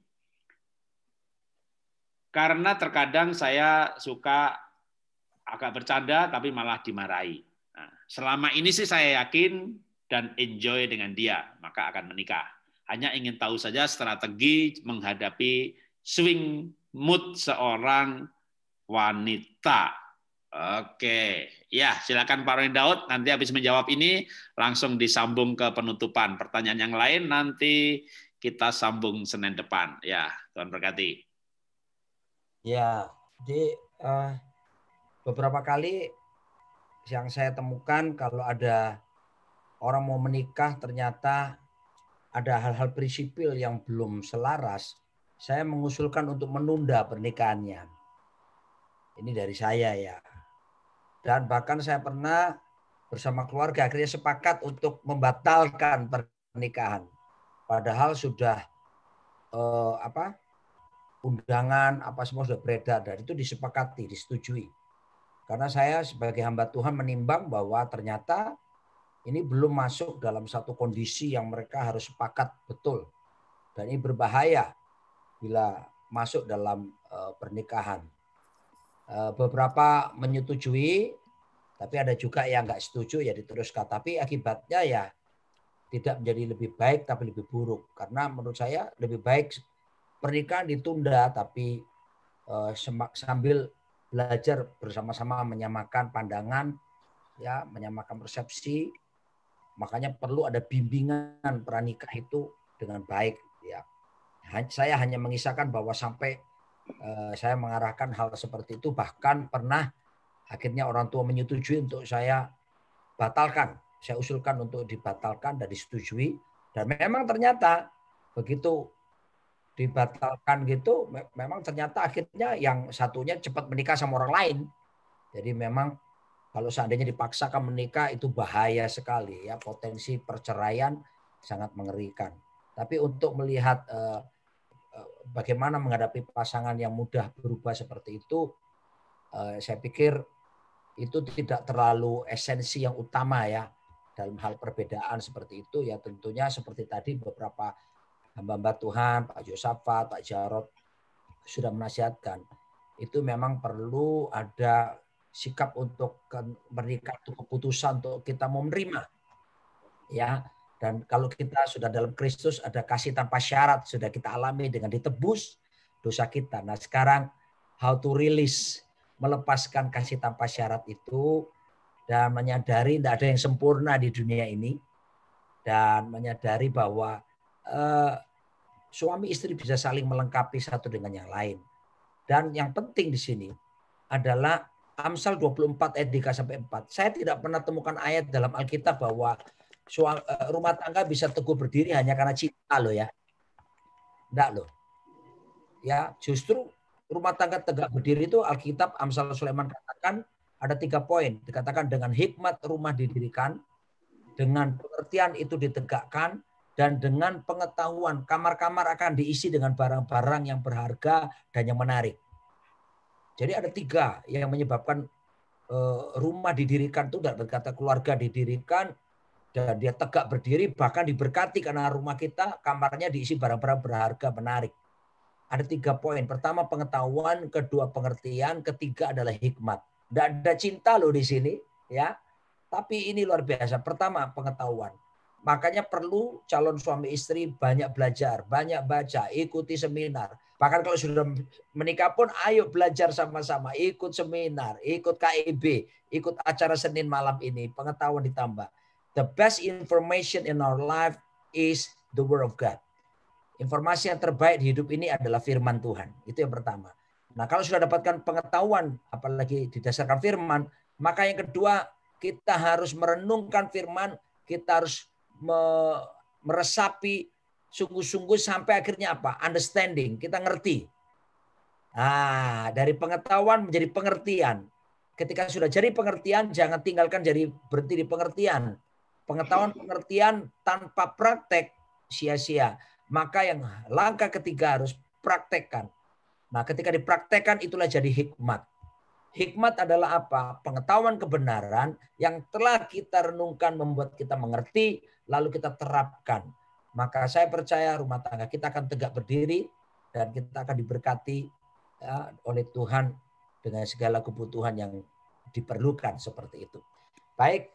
Karena terkadang saya suka agak bercanda tapi malah dimarahi. Nah, selama ini sih saya yakin dan enjoy dengan dia, maka akan menikah. Hanya ingin tahu saja strategi menghadapi swing mood seorang wanita. Oke, ya silakan Pak Roni Daud. Nanti habis menjawab ini langsung disambung ke penutupan. Pertanyaan yang lain nanti kita sambung Senin depan. Ya, Tuhan berkati. Ya, jadi beberapa kali yang saya temukan kalau ada orang mau menikah ternyata ada hal-hal prinsipil yang belum selaras, saya mengusulkan untuk menunda pernikahannya. Ini dari saya ya. Dan bahkan saya pernah bersama keluarga akhirnya sepakat untuk membatalkan pernikahan. Padahal sudah undangan apa semua sudah beredar dan itu disepakati, disetujui. Karena saya sebagai hamba Tuhan menimbang bahwa ternyata ini belum masuk dalam satu kondisi yang mereka harus sepakat betul. Dan ini berbahaya bila masuk dalam pernikahan. Beberapa menyetujui, tapi ada juga yang nggak setuju ya diteruskan. Tapi akibatnya ya tidak menjadi lebih baik tapi lebih buruk. Karena menurut saya lebih baik pernikahan ditunda tapi sambil belajar bersama-sama menyamakan pandangan, ya, menyamakan persepsi. Makanya perlu ada bimbingan pranikah itu dengan baik. Ya, saya hanya mengisahkan bahwa sampai saya mengarahkan hal seperti itu, bahkan pernah akhirnya orang tua menyetujui untuk saya batalkan. Saya usulkan untuk dibatalkan dan disetujui. Dan memang ternyata begitu dibatalkan gitu, memang ternyata akhirnya yang satunya cepat menikah sama orang lain. Jadi memang kalau seandainya dipaksakan menikah itu bahaya sekali ya, potensi perceraian sangat mengerikan. Tapi untuk melihat bagaimana menghadapi pasangan yang mudah berubah seperti itu, saya pikir itu tidak terlalu esensi yang utama ya dalam hal perbedaan seperti itu ya. Tentunya seperti tadi beberapa hamba-hamba Tuhan, Pak Yosafat, Pak Jarod sudah menasihatkan, itu memang perlu ada sikap untuk berikan keputusan untuk kita mau menerima ya. Dan kalau kita sudah dalam Kristus ada kasih tanpa syarat, sudah kita alami dengan ditebus dosa kita. Nah sekarang how to release, melepaskan kasih tanpa syarat itu dan menyadari tidak ada yang sempurna di dunia ini, dan menyadari bahwa suami istri bisa saling melengkapi satu dengan yang lain. Dan yang penting di sini adalah Amsal 24 ayat 3-4. Saya tidak pernah temukan ayat dalam Alkitab bahwa rumah tangga bisa teguh berdiri hanya karena cinta loh ya. Enggak loh. Ya, justru rumah tangga tegak berdiri itu Alkitab Amsal Sulaiman katakan ada 3 poin. Dikatakan dengan hikmat rumah didirikan, dengan pengertian itu ditegakkan, dan dengan pengetahuan kamar-kamar akan diisi dengan barang-barang yang berharga dan yang menarik. Jadi ada 3 yang menyebabkan rumah didirikan itu, berkata keluarga didirikan dan dia tegak berdiri, bahkan diberkati karena rumah kita kamarnya diisi barang-barang berharga menarik. Ada 3 poin. Pertama pengetahuan, kedua pengertian, ketiga adalah hikmat. Tidak ada cinta loh di sini, ya. Tapi ini luar biasa. Pertama pengetahuan. Makanya perlu calon suami istri banyak belajar, banyak baca, ikuti seminar. Bahkan kalau sudah menikah pun ayo belajar sama-sama, ikut seminar, ikut KIB, ikut acara Senin malam ini, pengetahuan ditambah. The best information in our life is the Word of God. Informasi yang terbaik di hidup ini adalah firman Tuhan. Itu yang pertama. Nah, kalau sudah dapatkan pengetahuan, apalagi didasarkan firman, maka yang kedua, kita harus merenungkan firman, kita harus meresapi sungguh-sungguh sampai akhirnya apa? Understanding, kita ngerti. Nah, dari pengetahuan menjadi pengertian. Ketika sudah jadi pengertian, jangan tinggalkan jadi berhenti di pengertian. Pengetahuan pengertian tanpa praktek sia-sia. Maka yang langkah ketiga harus praktekkan. Nah, ketika dipraktekkan itulah jadi hikmat. Hikmat adalah apa? Pengetahuan kebenaran yang telah kita renungkan membuat kita mengerti, lalu kita terapkan. Maka saya percaya rumah tangga kita akan tegak berdiri dan kita akan diberkati ya, oleh Tuhan dengan segala kebutuhan yang diperlukan seperti itu. Baik,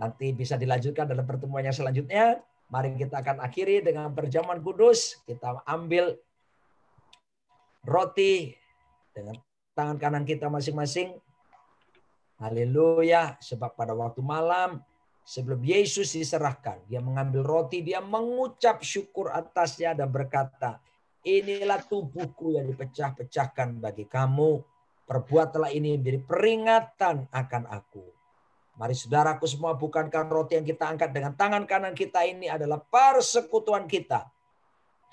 nanti bisa dilanjutkan dalam pertemuan yang selanjutnya. Mari kita akan akhiri dengan perjamuan kudus. Kita ambil roti dengan tangan kanan kita masing-masing. Haleluya. Sebab pada waktu malam sebelum Yesus diserahkan, dia mengambil roti, dia mengucap syukur atasnya dan berkata, inilah tubuhku yang dipecah-pecahkan bagi kamu. Perbuatlah ini menjadi peringatan akan aku. Mari saudaraku semua, bukankah roti yang kita angkat dengan tangan kanan kita ini adalah persekutuan kita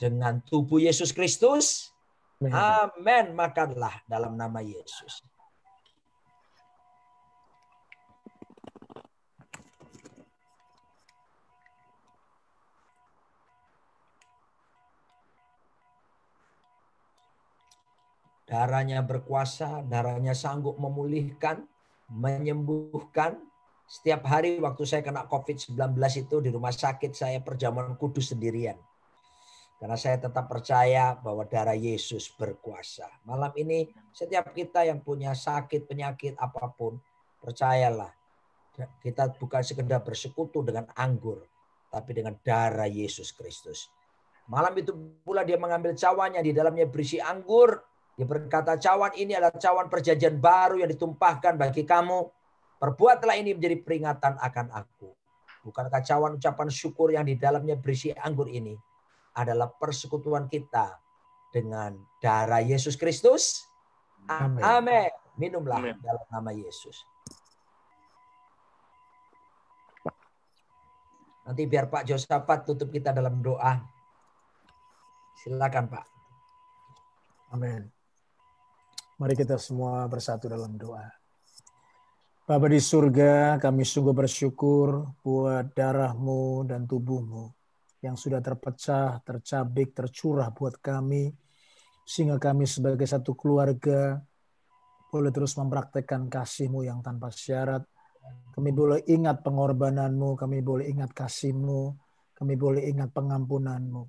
dengan tubuh Yesus Kristus? Amin. Makanlah dalam nama Yesus. Darahnya berkuasa, darahnya sanggup memulihkan, menyembuhkan Setiap hari waktu saya kena COVID-19 itu di rumah sakit saya perjamuan kudus sendirian. Karena saya tetap percaya bahwa darah Yesus berkuasa. Malam ini setiap kita yang punya sakit, penyakit apapun, percayalah. Kita bukan sekedar bersekutu dengan anggur, tapi dengan darah Yesus Kristus. Malam itu pula dia mengambil cawannya, di dalamnya berisi anggur. Dia berkata, cawan ini adalah cawan perjanjian baru yang ditumpahkan bagi kamu. Perbuatlah ini menjadi peringatan akan aku. Bukankah cawan ucapan syukur yang di dalamnya berisi anggur ini adalah persekutuan kita dengan darah Yesus Kristus? Amin. Amin. Minumlah Amin. dalam nama Yesus. Nanti biar Pak Josafat tutup kita dalam doa. Silakan Pak. Amin. Mari kita semua bersatu dalam doa. Bapa di surga, kami sungguh bersyukur buat darah-Mu dan tubuh-Mu yang sudah terpecah, tercabik, tercurah buat kami, sehingga kami sebagai satu keluarga boleh terus mempraktekkan kasih-Mu yang tanpa syarat. Kami boleh ingat pengorbanan-Mu, kami boleh ingat kasih-Mu, kami boleh ingat pengampunan-Mu.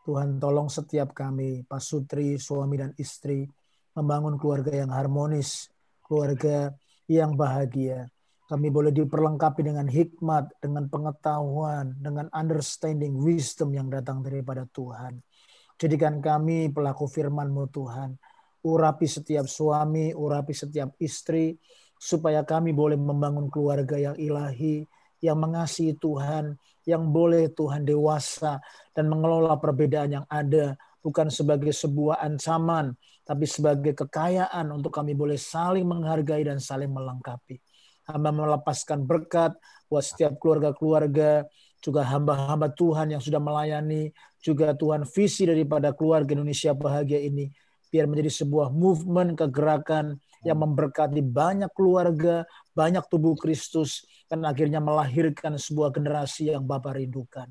Tuhan, tolong setiap kami, pasutri, suami dan istri, membangun keluarga yang harmonis, keluarga yang bahagia. Kami boleh diperlengkapi dengan hikmat, dengan pengetahuan, dengan understanding, wisdom yang datang daripada Tuhan. Jadikan kami pelaku firman-Mu Tuhan. Urapi setiap suami, urapi setiap istri, supaya kami boleh membangun keluarga yang ilahi, yang mengasihi Tuhan, yang boleh Tuhan dewasa dan mengelola perbedaan yang ada, bukan sebagai sebuah ancaman, tapi sebagai kekayaan untuk kami boleh saling menghargai dan saling melengkapi. Hamba melepaskan berkat buat setiap keluarga-keluarga, juga hamba-hamba Tuhan yang sudah melayani, juga Tuhan visi daripada keluarga Indonesia Bahagia ini, biar menjadi sebuah movement, kegerakan yang memberkati banyak keluarga, banyak tubuh Kristus, dan akhirnya melahirkan sebuah generasi yang Bapa rindukan.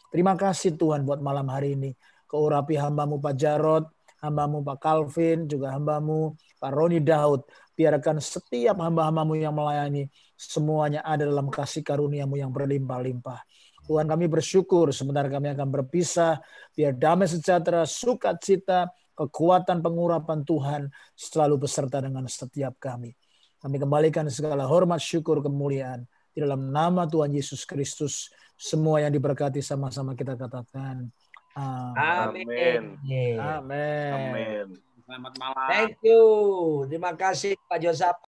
Terima kasih Tuhan buat malam hari ini. Keurapi hamba-Mu Pak Jarod, hamba-Mu Pak Calvin, juga hamba-Mu Pak Roni Daud. Biarkan setiap hamba-hamba-Mu yang melayani, semuanya ada dalam kasih karunia-Mu yang berlimpah-limpah. Tuhan, kami bersyukur sebentar kami akan berpisah. Biar damai sejahtera, sukacita, kekuatan pengurapan Tuhan selalu beserta dengan setiap kami. Kami kembalikan segala hormat, syukur, kemuliaan. Di dalam nama Tuhan Yesus Kristus, semua yang diberkati sama-sama kita katakan. Amin. Amin. Amin. Selamat malam. Thank you. Terima kasih Pak Josafat.